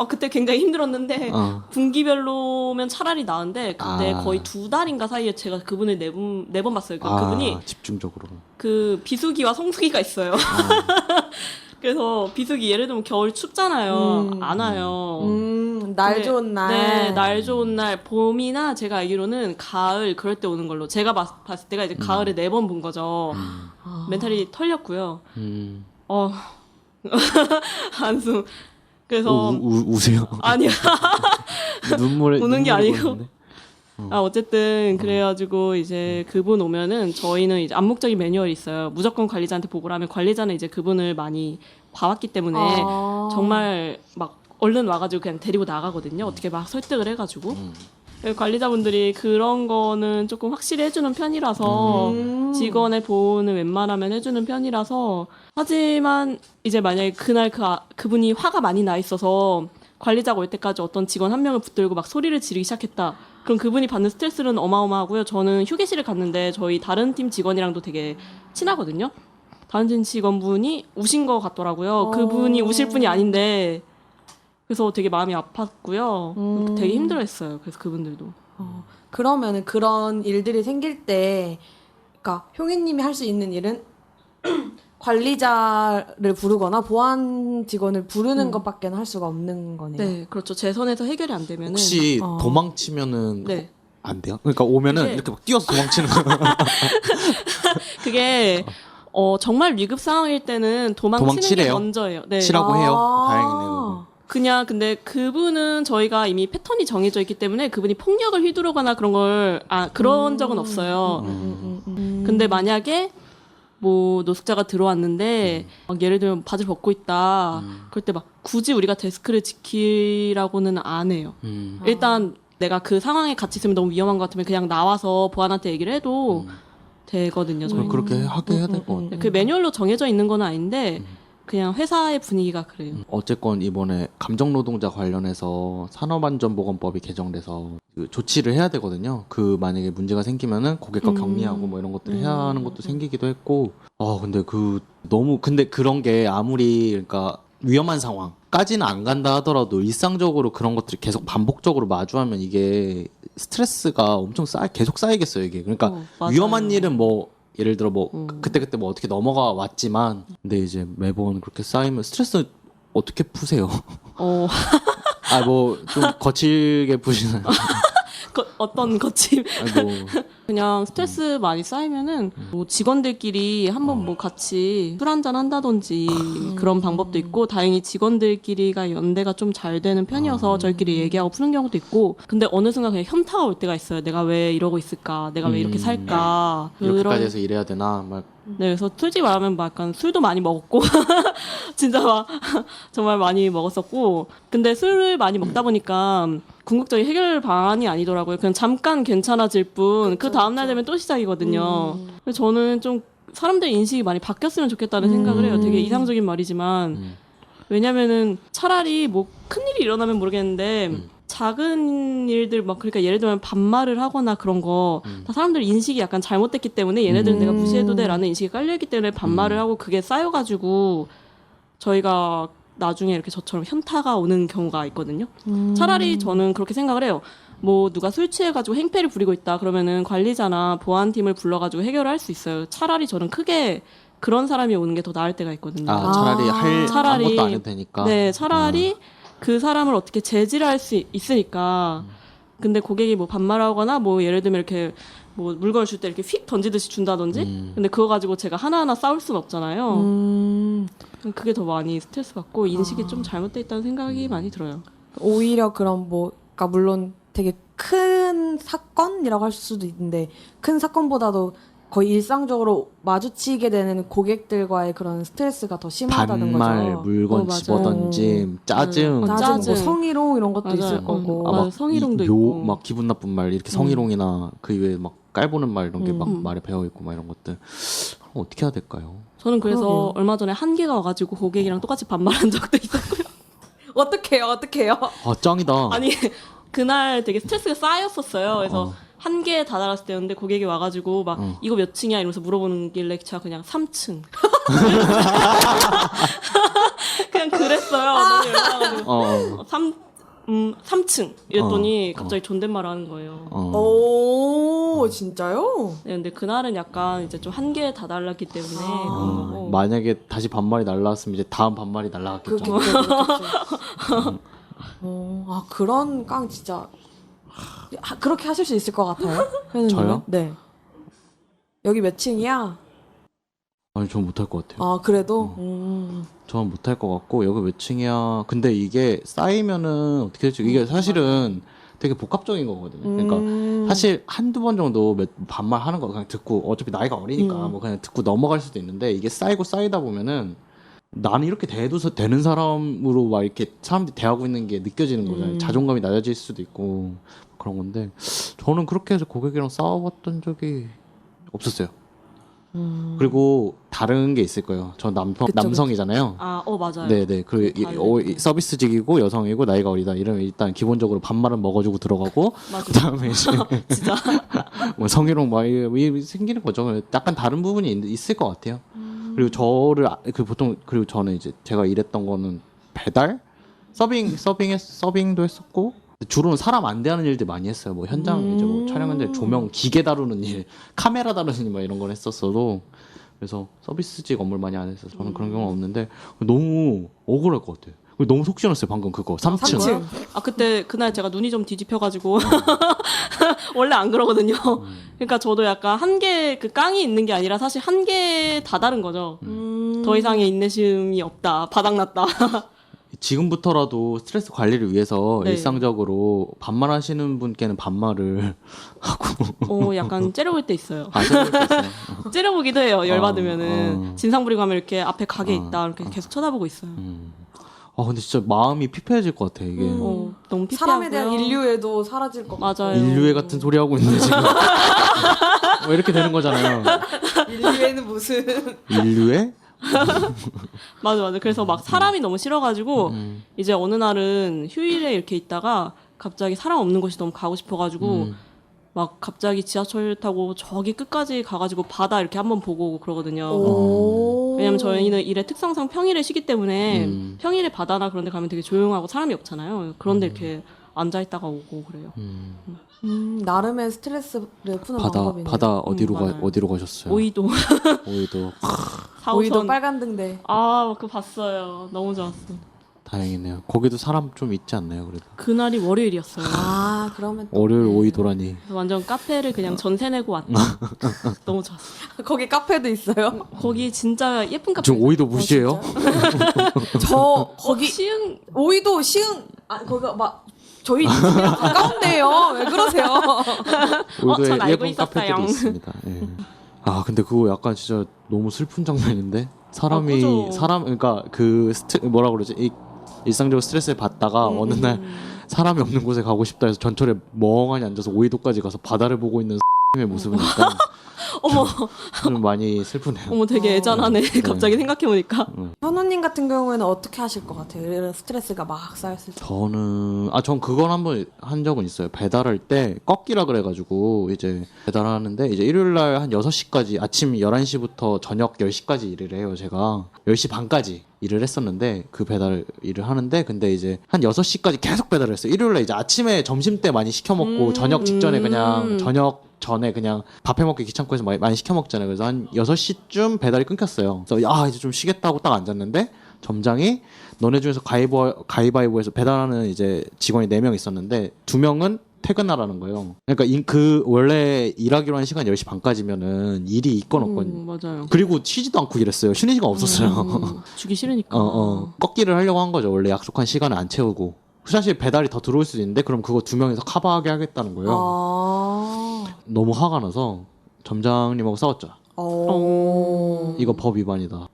Speaker 6: 그때 굉장히 힘들었는데,
Speaker 3: 어.
Speaker 6: 분기별로면 차라리 나은데, 그때 거의 2달인가 사이에 제가 그분을 4번 봤어요. 그분이
Speaker 3: 집중적으로.
Speaker 6: 그 비수기와 성수기가 있어요. 그래서 비수기 예를 들면 겨울 춥잖아요. 안 와요.
Speaker 2: 날
Speaker 6: 근데,
Speaker 2: 좋은 날.
Speaker 6: 네, 날 좋은 날. 봄이나 제가 알기로는 가을 그럴 때 오는 걸로. 제가 봤을 때가 이제 가을에 4번 본 거죠. 멘탈이 털렸고요. 한숨. 그래서
Speaker 3: 우세요.
Speaker 6: 아니야.
Speaker 3: 눈물에
Speaker 6: 우는 게
Speaker 3: 눈물이
Speaker 6: 아니고.
Speaker 3: 보이는데?
Speaker 6: 어쨌든 그래가지고 이제 그분 오면은 저희는 이제 암묵적인 매뉴얼이 있어요. 무조건 관리자한테 보고를 하면 관리자는 이제 그분을 많이 봐왔기 때문에 정말 막 얼른 와가지고 그냥 데리고 나가거든요. 어떻게 막 설득을 해가지고. 관리자분들이 그런 거는 조금 확실히 해주는 편이라서 직원의 보호는 웬만하면 해주는 편이라서 하지만 이제 만약에 그날 그분이 화가 많이 나 있어서 관리자가 올 때까지 어떤 직원 한 명을 붙들고 막 소리를 지르기 시작했다. 그럼 그분이 받는 스트레스는 어마어마하고요. 저는 휴게실을 갔는데 저희 다른 팀 직원이랑도 되게 친하거든요. 다른 팀 직원분이 우신 것 같더라고요. 그분이 우실 분이 아닌데 그래서 되게 마음이 아팠고요. 되게 힘들어했어요. 그래서 그분들도.
Speaker 2: 그러면은 그런 일들이 생길 때, 그러니까 효기님이 할 수 있는 일은 관리자를 부르거나 보안 직원을 부르는 것밖에 할 수가 없는 거네요.
Speaker 6: 네, 그렇죠. 제 선에서 해결이 안 되면은
Speaker 3: 혹시 도망치면은
Speaker 6: 네.
Speaker 3: 안 돼요? 그러니까 오면은
Speaker 6: 이게-
Speaker 3: 이렇게 막 뛰어서 도망치는 거.
Speaker 6: 그게 정말 위급 상황일 때는 도망치는 게
Speaker 3: 도망치래요?
Speaker 6: 먼저예요. 네.
Speaker 3: 치라고 해요. 다행이네요. 그거.
Speaker 6: 그냥 근데 그분은 저희가 이미 패턴이 정해져 있기 때문에 그분이 폭력을 휘두르거나 그런 적은 없어요. 근데 만약에 뭐 노숙자가 들어왔는데 막 예를 들면 바지를 벗고 있다. 그럴 때 막 굳이 우리가 데스크를 지키라고는 안 해요. 일단 내가 그 상황에 같이 있으면 너무 위험한 것 같으면 그냥 나와서 보안한테 얘기를 해도 되거든요. 저희.
Speaker 3: 그렇게 하게 해야 될 것 같아요.
Speaker 6: 그 매뉴얼로 정해져 있는 건 아닌데 그냥 회사의 분위기가 그래요.
Speaker 3: 어쨌건 이번에 감정노동자 관련해서 산업안전보건법이 개정돼서 그 조치를 해야 되거든요. 그 만약에 문제가 생기면은 고객과 격리하고 뭐 이런 것들을 해야 하는 것도 생기기도 했고. 근데 근데 그런 게 아무리 그러니까 위험한 상황까지는 안 간다 하더라도 일상적으로 그런 것들이 계속 반복적으로 마주하면 이게 스트레스가 엄청 계속 쌓이겠어요, 이게. 그러니까
Speaker 6: 맞아요.
Speaker 3: 위험한 일은 뭐 예를 들어 뭐 그때 뭐 어떻게 넘어가 왔지만 근데 이제 매번 그렇게 쌓이면 스트레스 어떻게 푸세요? 뭐 좀 거칠게 푸시나요?
Speaker 6: 어떤 거침
Speaker 3: 뭐
Speaker 6: 그냥 스트레스 많이 쌓이면은 뭐 직원들끼리 한번 뭐 같이 술 한잔 한다든지 그런 방법도 있고 다행히 직원들끼리가 연대가 좀 잘 되는 편이어서 저희끼리 얘기하고 푸는 경우도 있고 근데 어느 순간 그냥 현타가 올 때가 있어요. 내가 왜 이러고 있을까? 내가 왜 이렇게 살까?
Speaker 3: 이렇게까지 해서 일해야 되나? 막
Speaker 6: 네, 그래서 솔직히 말하면 막 약간 술도 많이 먹었고 진짜 막 정말 많이 먹었었고 근데 술을 많이 먹다 보니까 궁극적인 해결 방안이 아니더라고요. 그냥 잠깐 괜찮아질 뿐 그 다음날 되면 또 시작이거든요. 그래서 저는 좀 사람들 인식이 많이 바뀌었으면 좋겠다는 생각을 해요. 되게 이상적인 말이지만 왜냐면은 차라리 뭐 큰일이 일어나면 모르겠는데 작은 일들 막 그러니까 예를 들면 반말을 하거나 그런 거 다 사람들 인식이 약간 잘못됐기 때문에 얘네들은 내가 무시해도 돼라는 인식이 깔려있기 때문에 반말을 하고 그게 쌓여가지고 저희가 나중에 이렇게 저처럼 현타가 오는 경우가 있거든요. 차라리 저는 그렇게 생각을 해요. 뭐 누가 술 취해가지고 행패를 부리고 있다 그러면은 관리자나 보안팀을 불러가지고 해결을 할 수 있어요. 차라리 저는 크게 그런 사람이 오는 게 더 나을 때가 있거든요.
Speaker 3: 차라리 아무것도 안 해도 되니까.
Speaker 6: 네, 차라리 그 사람을 어떻게 제지를 할 수 있으니까. 근데 고객이 뭐 반말하거나 뭐 예를 들면 이렇게 뭐 물건을 줄 때 이렇게 휙 던지듯이 준다든지. 근데 그거 가지고 제가 하나하나 싸울 수는 없잖아요. 그게 더 많이 스트레스 받고 인식이 좀 잘못돼 있다는 생각이 많이 들어요.
Speaker 2: 오히려 그런 뭐, 그러니까 물론 되게 큰 사건이라고 할 수도 있는데 큰 사건보다도 거의 일상적으로 마주치게 되는 고객들과의 그런 스트레스가 더 심하다는
Speaker 3: 반말,
Speaker 2: 거죠.
Speaker 3: 물건
Speaker 6: 맞아요.
Speaker 3: 집어던짐, 짜증.
Speaker 2: 짜증, 뭐 성희롱 이런 것도
Speaker 6: 맞아요.
Speaker 2: 있을 거고.
Speaker 6: 맞아요. 성희롱도 있고.
Speaker 3: 막 기분 나쁜 말 이렇게 성희롱이나 그 이외에 막 깔보는 말 이런 게 막 말에 배어 있고 막 이런 것들 그럼 어떻게 해야 될까요?
Speaker 6: 저는 그래서
Speaker 2: 그러게요.
Speaker 6: 얼마 전에 한계가 와가지고 고객이랑 똑같이 반말한 적도 있었고요.
Speaker 2: 어떡해요?
Speaker 3: 아 짱이다.
Speaker 6: 아니 그날 되게 스트레스가 쌓였었어요. 그래서 한계에 다다랐을 때였는데 고객이 와가지고 막 이거 몇 층이야 이러면서 물어보는 길래 제가 그냥 3층 그냥 그랬어요. 너무 열받아가지고 3층 이랬더니 갑자기 존댓말을 하는 거예요.
Speaker 2: 오, 진짜요?
Speaker 6: 네, 근데 그날은 약간 이제 좀 한계에 다다랐기 때문에 그런 거고.
Speaker 3: 만약에 다시 반말이 날라왔으면 이제 다음 반말이 날라갔겠죠.
Speaker 2: 그렇겠죠. 아, 그런 깡 진짜 그렇게 하실 수 있을 것 같아요. 현우님은?
Speaker 3: 저요?
Speaker 2: 네. 여기 몇 층이야?
Speaker 3: 아니 전 못할 것 같아요.
Speaker 2: 아, 그래도?
Speaker 3: 저는 못할 것 같고 여기 몇 층이야. 근데 이게 쌓이면은 어떻게 되죠? 이게 사실은 되게 복합적인 거거든요. 그러니까 사실 한두 번 정도 반말 하는 거 그냥 듣고 어차피 나이가 어리니까 뭐 그냥 듣고 넘어갈 수도 있는데 이게 쌓이고 쌓이다 보면은 나는 이렇게 대해도 되는 사람으로 막 이렇게 사람들이 대하고 있는 게 느껴지는 거잖아요. 자존감이 낮아질 수도 있고 그런 건데 저는 그렇게 해서 고객이랑 싸워봤던 적이 없었어요. 그리고 다른 게 있을 거예요. 저 남성이잖아요.
Speaker 6: 아, 맞아요.
Speaker 3: 네네. 그리고 이 서비스직이고 여성이고 나이가 어리다. 이러면 일단 기본적으로 반말은 먹어주고 들어가고 그다음에 이제
Speaker 6: 진짜.
Speaker 3: 뭐 성희롱 막 이게 생기는 거죠. 약간 다른 부분이 있을 것 같아요. 그리고 그리고 저는 이제 제가 일했던 거는 배달, 서빙도 했었고 주로는 사람 안 대하는 일들 많이 했어요. 뭐 현장 이제 뭐 촬영인데 조명, 기계 다루는 일, 카메라 다루는 일 막 이런 걸 했었어도 그래서 서비스직 업무를 많이 안 했어서 저는 그런 경우는 없는데 너무 억울할 것 같아요. 너무 속 시원했어요 방금 그거 3층.
Speaker 6: 아 그날 제가 눈이 좀 뒤집혀가지고 원래 안 그러거든요. 그러니까 저도 약간 한계 그 깡이 있는 게 아니라 사실 한계에 다다른 거죠. 더 이상의 인내심이 없다, 바닥났다.
Speaker 3: 지금부터라도 스트레스 관리를 위해서
Speaker 6: 네.
Speaker 3: 일상적으로 반말하시는 분께는 반말을 하고
Speaker 6: 약간 째려볼 때 있어요.
Speaker 3: 아셨어요?
Speaker 6: 째려보기도 해요. 열받으면은 진상 부리고 하면 이렇게 앞에 가게 있다 이렇게 계속 쳐다보고 있어요.
Speaker 3: 근데 진짜 마음이 피폐해질 것 같아 이게.
Speaker 6: 너무 피폐하고요.
Speaker 2: 사람에 대한 인류애도 사라질 것 같아요.
Speaker 6: 맞아요.
Speaker 3: 인류애 같은 소리 하고 있는데 지금 뭐 이렇게 되는 거잖아요.
Speaker 2: 인류애는 무슨?
Speaker 3: 인류애?
Speaker 6: 맞아. 그래서 막 사람이 너무 싫어가지고 이제 어느 날은 휴일에 이렇게 있다가 갑자기 사람 없는 곳이 너무 가고 싶어가지고 막 갑자기 지하철 타고 저기 끝까지 가가지고 바다 이렇게 한번 보고 오고 그러거든요. 왜냐면 저희는 일의 특성상 평일에 쉬기 때문에 평일에 바다나 그런 데 가면 되게 조용하고 사람이 없잖아요. 그런데 이렇게 앉아있다가 오고 그래요.
Speaker 2: 나름의 스트레스를 푸는 방법이네요.
Speaker 3: 바다 어디로
Speaker 6: 맞아요.
Speaker 3: 어디로 가셨어요?
Speaker 6: 오이도.
Speaker 3: 오이도.
Speaker 2: 오이도 빨간 등대.
Speaker 6: 그거 봤어요. 너무 좋았어.
Speaker 3: 다행이네요. 거기도 사람 좀 있지 않나요, 그래도?
Speaker 6: 그날이 월요일이었어요.
Speaker 2: 아, 그러면 또
Speaker 3: 월요일 오이도라니.
Speaker 6: 완전 카페를 그냥 전세 내고 왔다. 너무 좋았어.
Speaker 2: 거기 카페도 있어요?
Speaker 6: 거기 진짜 예쁜 카페.
Speaker 3: 지금 오이도 무시해요?
Speaker 2: 저 거기
Speaker 6: 시흥
Speaker 2: 오이도 시흥 거기가 막 저희 집이랑 가까운데요. 왜 그러세요?
Speaker 3: 오이도에
Speaker 6: 전 알고
Speaker 3: 예쁜 카페들이
Speaker 6: 있었어요.
Speaker 3: 있습니다. 예. 아 근데 그거 약간 진짜 너무 슬픈 장면인데 사람이
Speaker 6: 그죠.
Speaker 3: 그러니까 그 뭐라 그러지 일상적으로 스트레스를 받다가 어느 날 사람이 없는 곳에 가고 싶다 해서 전철에 멍하니 앉아서 오이도까지 가서 바다를 보고 있는 의 모습이니까
Speaker 6: 어머,
Speaker 3: 좀 많이 슬프네요.
Speaker 6: 어머, 되게 애잔하네. 갑자기 생각해보니까.
Speaker 2: 현우님 같은 경우에는 어떻게 하실 것 같아요? 이런 스트레스가 막 쌓였을 때.
Speaker 3: 전 그건 한번 한 적은 있어요. 배달할 때 꺾기라 그래가지고 이제 배달하는데 이제 일요일 날 한 6시까지 아침 11시부터 저녁 10시까지 일을 해요. 제가 10시 반까지 일을 했었는데 그 배달 일을 하는데 근데 이제 한 6시까지 계속 배달을 했어요. 일요일 날 이제 아침에 점심 때 많이 시켜 먹고 저녁 직전에 그냥 저녁 전에 그냥 밥 해 먹기 귀찮고 해서 많이 시켜 먹잖아요. 그래서 한 6시쯤 배달이 끊겼어요. 그래서 이제 좀 쉬겠다고 딱 앉았는데 점장이 너네 중에서 가위바위보해서 배달하는 이제 직원이 4명 있었는데 2명은 퇴근하라는 거예요. 그러니까 그 원래 일하기로 한 시간 10시 반까지면은 일이 있건 없건
Speaker 6: 맞아요.
Speaker 3: 그리고 쉬지도 않고 일했어요. 쉬는 시간 없었어요.
Speaker 6: 주기 싫으니까.
Speaker 3: 꺾기를 하려고 한 거죠. 원래 약속한 시간을 안 채우고. 사실 배달이 더 들어올 수도 있는데 그럼 그거 2명이서 커버하게 하겠다는 거예요. 너무 화가 나서 점장님하고 싸웠죠. 이거 법 위반이다.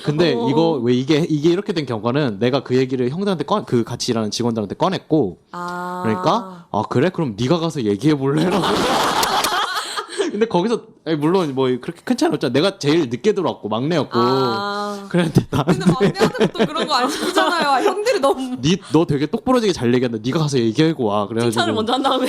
Speaker 3: 근데 이거 왜 이게 이렇게 된 경우는 내가 그 얘기를 형들한테 그 같이 일하는 직원들한테 꺼냈고 그러니까 그래 그럼 네가 가서 얘기해 볼래라고. 근데 거기서 물론 뭐 그렇게 큰 차이는 없잖아. 내가 제일 늦게 들어왔고 막내였고 그랬는데
Speaker 2: 근데 막내한테 또 그런 거 안 시키잖아요. 형들이 너무
Speaker 3: 너 되게 똑부러지게 잘 얘기한다. 네가 가서 얘기하고 와. 그래가지고
Speaker 6: 칭찬을 먼저 한 다음에.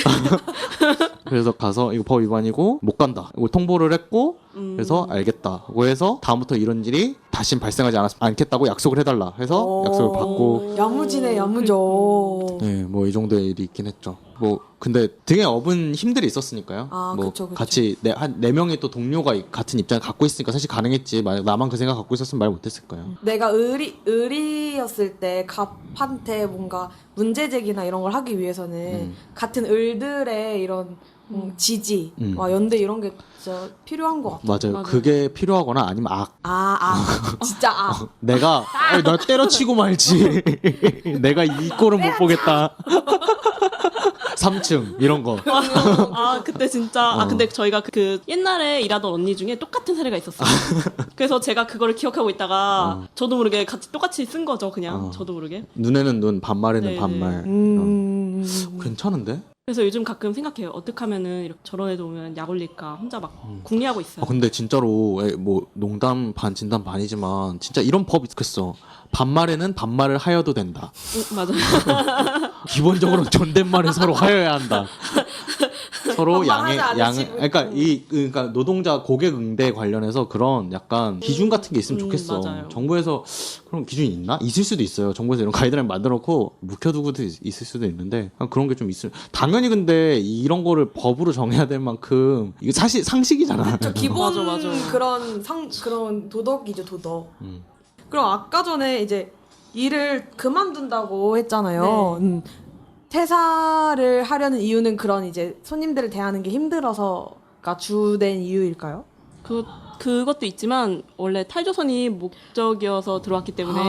Speaker 3: 그래서 가서 이거 법 위반이고 못 간다. 이거 통보를 했고 그래서 알겠다고 해서 다음부터 이런 일이 다신 발생하지 않겠다고 약속을 해달라 해서 약속을 받고
Speaker 2: 야무지네 야무져.
Speaker 3: 네, 뭐 이 정도의 일이 있긴 했죠. 뭐 근데 등에 업은 힘들이 있었으니까요. 뭐
Speaker 2: 그쵸.
Speaker 3: 같이 한 4명의 또 동료가 같은 입장을 갖고 있으니까 사실 가능했지. 만약 나만 그 생각 갖고 있었으면 말 못했을 거예요.
Speaker 2: 내가 의리였을 때 갑한테 뭔가 문제 제기나 이런 걸 하기 위해서는 같은 을들의 이런 지지, 연대 이런 게 진짜 필요한 것 같아요.
Speaker 3: 맞아요. 그게 필요하거나 아니면
Speaker 2: 진짜 악.
Speaker 3: 내가 나 때려치고 말지. 내가 이 꼴은 못 보겠다. 3층 이런 거.
Speaker 6: 그때 진짜 근데 저희가 그 옛날에 일하던 언니 중에 똑같은 사례가 있었어요. 그래서 제가 그거를 기억하고 있다가 저도 모르게 똑같이 쓴 거죠. 그냥 저도 모르게.
Speaker 3: 눈에는 눈, 반말에는
Speaker 6: 네네.
Speaker 3: 반말. 괜찮은데?
Speaker 6: 그래서 요즘 가끔 생각해요. 어떻게 하면은 이렇게 저런 애들 오면 약 올릴까 혼자 막 궁리하고 있어요.
Speaker 3: 근데 진짜로 뭐 농담 반 진담 반이지만 진짜 이런 법 있겠어. 반말에는 반말을 하여도 된다.
Speaker 6: 맞아요.
Speaker 3: 기본적으로 존댓말을 서로 하여야 한다. 서로 그러니까 노동자 고객 응대 관련해서 그런 약간 기준 같은 게 있으면 좋겠어.
Speaker 6: 맞아요.
Speaker 3: 정부에서 그런 기준이 있나? 있을 수도 있어요. 정부에서 이런 가이드라인 만들어 놓고 묵혀두고도 있을 수도 있는데 그런 게 좀 있어요. 당연히 근데 이런 거를 법으로 정해야 될 만큼 이거 사실 상식이잖아.
Speaker 2: 기본
Speaker 6: 맞아.
Speaker 2: 그런 도덕이죠 도덕. 그럼 아까 전에 이제 일을 그만둔다고 했잖아요. 퇴사를 하려는 이유는 그런 이제 손님들을 대하는 게 힘들어서가 주된 이유일까요?
Speaker 6: 그것도 있지만 원래 탈조선이 목적이어서 들어왔기 때문에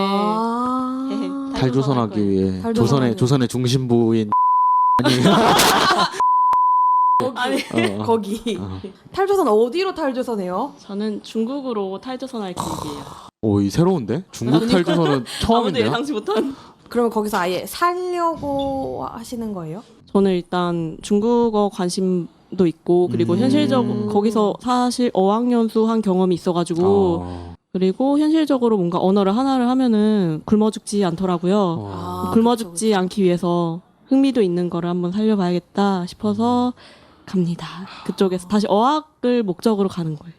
Speaker 3: 탈조선하기 위해
Speaker 2: 탈조선하기
Speaker 3: 조선의 중심부인
Speaker 2: 거기 탈조선 어디로 탈조선해요?
Speaker 6: 저는 중국으로 탈조선할 계획이에요.
Speaker 3: 이 새로운데? 중국 탈조선은
Speaker 6: 아무도
Speaker 3: 처음인데요?
Speaker 6: 예상치 못한.
Speaker 2: 그러면 거기서 아예 살려고 하시는 거예요?
Speaker 6: 저는 일단 중국어 관심도 있고 그리고 현실적으로 거기서 사실 어학연수 한 경험이 있어가지고 그리고 현실적으로 뭔가 언어를 하나를 하면은 굶어 죽지 않더라고요. 굶어 죽지 않기 위해서 흥미도 있는 거를 한번 살려봐야겠다 싶어서 갑니다. 그쪽에서 다시 어학을 목적으로 가는 거예요.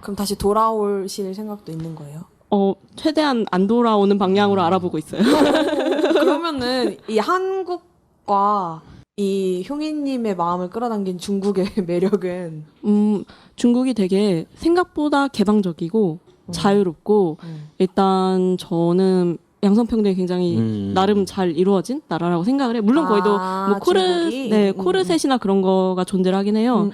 Speaker 2: 그럼 다시 돌아오실 생각도 있는 거예요?
Speaker 6: 최대한 안 돌아오는 방향으로 알아보고 있어요.
Speaker 2: 그러면은 이 한국과 이 효기님의 마음을 끌어당긴 중국의 매력은
Speaker 6: 중국이 되게 생각보다 개방적이고 자유롭고 일단 저는 양성평등이 굉장히 나름 잘 이루어진 나라라고 생각을 해요. 물론 거기도 뭐 코르셋이나 그런 거가 존재를 하긴 해요.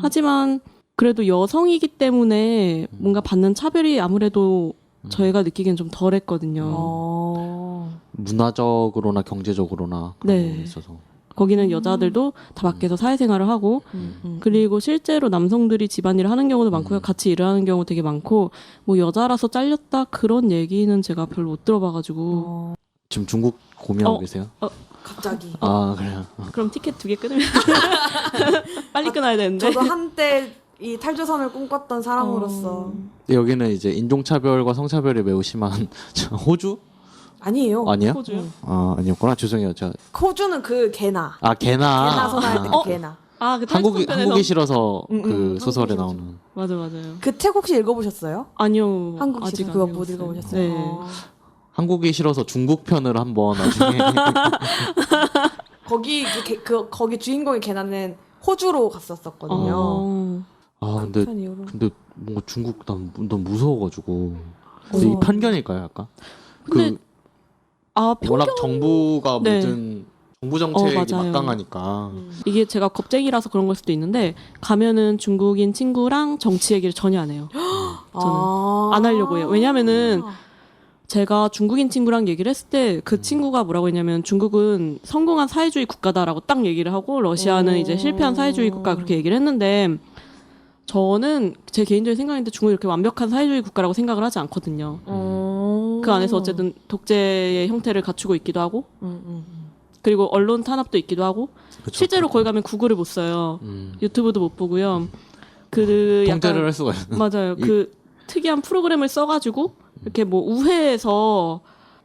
Speaker 6: 하지만 그래도 여성이기 때문에 뭔가 받는 차별이 아무래도 저희가 느끼기엔 좀 덜했거든요.
Speaker 3: 문화적으로나 경제적으로나 그런 부분에 있어서
Speaker 6: 거기는 여자들도 다 밖에서 사회생활을 하고 그리고 실제로 남성들이 집안일을 하는 경우도 많고요. 같이 일을 하는 경우 되게 많고 뭐 여자라서 잘렸다 그런 얘기는 제가 별로 못 들어봐가지고
Speaker 3: 지금 중국 고민하고 계세요?
Speaker 2: 갑자기.
Speaker 3: 아 그래요.
Speaker 6: 그럼 티켓 2개 끊으면 빨리 끊어야 되는데.
Speaker 2: 저도 한때 이 탈조선을 꿈꿨던 사람으로서
Speaker 3: 여기는 이제 인종차별과 성차별이 매우 심한 호주?
Speaker 2: 아니에요.
Speaker 3: 아니에요?
Speaker 6: 호주요?
Speaker 3: 아 아니었구나. 죄송해요. 제가
Speaker 2: 호주는 그 개나.
Speaker 3: 개나.
Speaker 2: 개나 선할 때 그 개나.
Speaker 6: 아, 그
Speaker 3: 한국이
Speaker 6: 탈북편에서-
Speaker 3: 한국이 싫어서 그
Speaker 2: 한국이
Speaker 3: 소설에
Speaker 2: 싫어서.
Speaker 3: 나오는.
Speaker 6: 맞아 맞아요.
Speaker 2: 그 책 혹시 읽어보셨어요?
Speaker 6: 아니요.
Speaker 2: 한국
Speaker 6: 아직
Speaker 2: 시
Speaker 6: 안
Speaker 2: 그거 못
Speaker 6: 읽었어요.
Speaker 2: 읽어보셨어요?
Speaker 6: 네.
Speaker 3: 한국이 싫어서 중국 편을 한번 나중에
Speaker 2: 거기 거기 주인공의 개나는 호주로 갔었었거든요.
Speaker 6: 어.
Speaker 3: 근데
Speaker 2: 편 이후로.
Speaker 3: 뭔가 중국 너무 무서워가지고 근데 이 편견일까요, 약간?
Speaker 6: 근데 편견
Speaker 3: 워낙 정부가
Speaker 6: 네.
Speaker 3: 모든 정부 정책이
Speaker 6: 맞아요.
Speaker 3: 막강하니까
Speaker 6: 이게 제가 겁쟁이라서 그런 걸 수도 있는데 가면은 중국인 친구랑 정치 얘기를 전혀 안 해요. 저는 안 하려고 해요. 왜냐면은 제가 중국인 친구랑 얘기를 했을 때 그 친구가 뭐라고 했냐면 중국은 성공한 사회주의 국가다라고 딱 얘기를 하고 러시아는 이제 실패한 사회주의 국가 그렇게 얘기를 했는데 저는 제 개인적인 생각인데 중국이 이렇게 완벽한 사회주의 국가라고 생각을 하지 않거든요. 그 안에서 어쨌든 독재의 형태를 갖추고 있기도 하고 그리고 언론 탄압도 있기도 하고
Speaker 3: 그쵸.
Speaker 6: 실제로 거기 가면 구글을 못 써요.
Speaker 3: 음,
Speaker 6: 유튜브도 못 보고요. 그
Speaker 3: 통제를
Speaker 6: 약간
Speaker 3: 할 수가 있는.
Speaker 6: 맞아요. 그 특이한 프로그램을 써가지고 이렇게 뭐 우회해서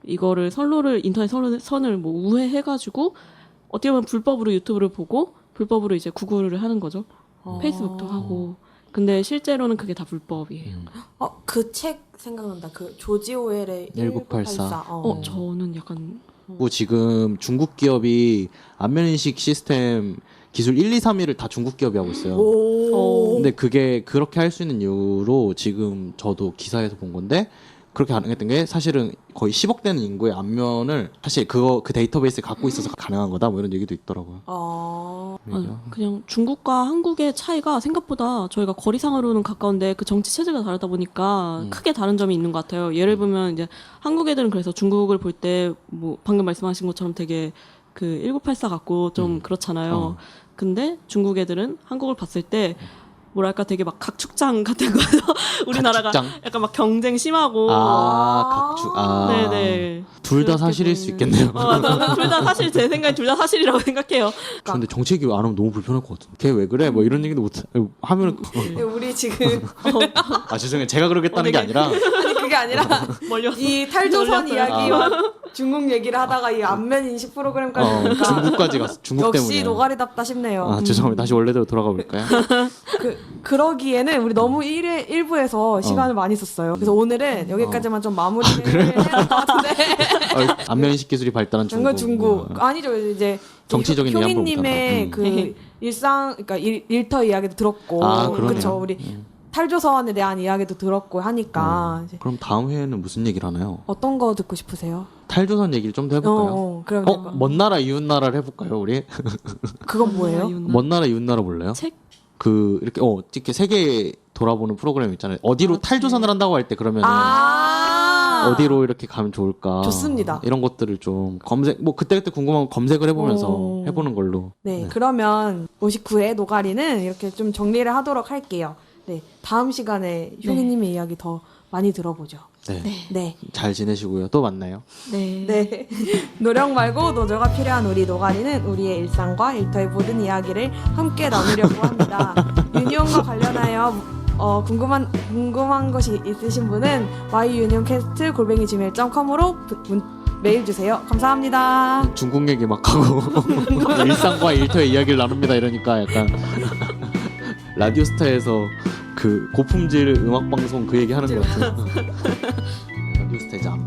Speaker 6: 이거를 인터넷 선을 뭐 우회해가지고 어떻게 보면 불법으로 유튜브를 보고 불법으로 이제 구글을 하는 거죠. 페이스북도 하고. 근데 실제로는 그게 다 불법이에요.
Speaker 2: 그 책 생각난다. 그 조지 오웰의
Speaker 3: 1984.
Speaker 6: 저는 약간
Speaker 3: 그리고 지금 중국 기업이 안면인식 시스템 기술 1, 2, 3위를 다 중국 기업이 하고 있어요.
Speaker 2: 오.
Speaker 3: 근데 그게 그렇게 할 수 있는 이유로 지금 저도 기사에서 본 건데 그렇게 가능했던 게 사실은 거의 10억 되는 인구의 안면을 사실 그 데이터베이스를 갖고 있어서 가능한 거다 뭐 이런 얘기도 있더라고요.
Speaker 6: 그냥 중국과 한국의 차이가 생각보다 저희가 거리상으로는 가까운데 그 정치 체제가 다르다 보니까 크게 다른 점이 있는 것 같아요. 예를 보면 이제 한국 애들은 그래서 중국을 볼 때 뭐 방금 말씀하신 것처럼 되게 그 1984 같고 좀 그렇잖아요. 근데 중국 애들은 한국을 봤을 때 뭐랄까 되게 막 각축장 같은 거서 우리나라가
Speaker 3: 각축장?
Speaker 6: 약간 막 경쟁 심하고
Speaker 3: 각축.
Speaker 6: 네네
Speaker 3: 둘 다
Speaker 6: 그렇게
Speaker 3: 사실일 수
Speaker 6: 보이는-
Speaker 3: 있겠네요.
Speaker 6: 저는 둘 다 사실 제 생각엔 둘 다 사실이라고 생각해요.
Speaker 3: 근데 정책이 안 하면 너무 불편할 것 같은데. 걔 왜 그래? 뭐 이런 얘기도 못 하면은
Speaker 2: 우리 지금
Speaker 3: 죄송해요. 제가 그러겠다는 게 아니라
Speaker 2: 아니 그게 아니라
Speaker 6: 멀리 왔어.
Speaker 2: 이 탈조선
Speaker 6: 놀랐어요.
Speaker 2: 이야기와 중국 얘기를 하다가 이 안면 인식 프로그램까지 보니까
Speaker 3: 중국까지 갔어. 중국
Speaker 2: 역시
Speaker 3: 때문에.
Speaker 2: 노가리답다 싶네요.
Speaker 3: 죄송합니다. 다시 원래대로 돌아가 볼까요?
Speaker 2: 그러기에는 우리 너무 1부에서 시간을 많이 썼어요. 그래서 오늘은 여기까지만 좀 마무리를 해야 될 것 같은데.
Speaker 3: 안면인식 기술이 발달한 중국.
Speaker 2: 이건 중국. 아니죠. 이제
Speaker 3: 정치적인 얘기 한번
Speaker 2: 효민님의
Speaker 3: 못한다.
Speaker 2: 그 일상, 그러니까 일터 이야기도 들었고.
Speaker 3: 그러네요.
Speaker 2: 그렇죠. 우리 탈조선에 대한 이야기도 들었고 하니까. 이제
Speaker 3: 그럼 다음 회에는 무슨 얘기를 하나요?
Speaker 2: 어떤 거 듣고 싶으세요?
Speaker 3: 탈조선 얘기를 좀 더 해볼까요?
Speaker 2: 그럼 될것 같아요.
Speaker 3: 먼 나라 이웃 나라를 해볼까요, 우리?
Speaker 2: 그건 뭐예요?
Speaker 3: 먼 나라 이웃 나라 몰라요?
Speaker 6: 책?
Speaker 3: 이렇게 세계 돌아보는 프로그램 있잖아요. 어디로 탈조선을 한다고 할 때 그러면 어디로 이렇게 가면 좋을까?
Speaker 2: 좋습니다.
Speaker 3: 이런 것들을 좀 뭐 그때그때 궁금한 거 검색을 해보면서 해보는 걸로.
Speaker 2: 네, 그러면 59회 노가리는 이렇게 좀 정리를 하도록 할게요. 네, 다음 시간에 효민님의 이야기 더 많이 들어보죠.
Speaker 3: 네.
Speaker 2: 네.
Speaker 3: 잘 지내시고요. 또 만나요.
Speaker 6: 네.
Speaker 2: 네. 노력 말고 노조가 필요한 우리 노가리는 우리의 일상과 일터의 모든 이야기를 함께 나누려고 합니다. 유니온과 관련하여 궁금한 것이 있으신 분은 myunioncast@gmail.com으로 메일 주세요. 감사합니다.
Speaker 3: 중국 얘기 막 하고 일상과 일터의 이야기를 나눕니다 이러니까 약간 라디오스타에서 그 고품질 음악 방송 그 얘기 하는 것 같아요. 라디오스타 이제 안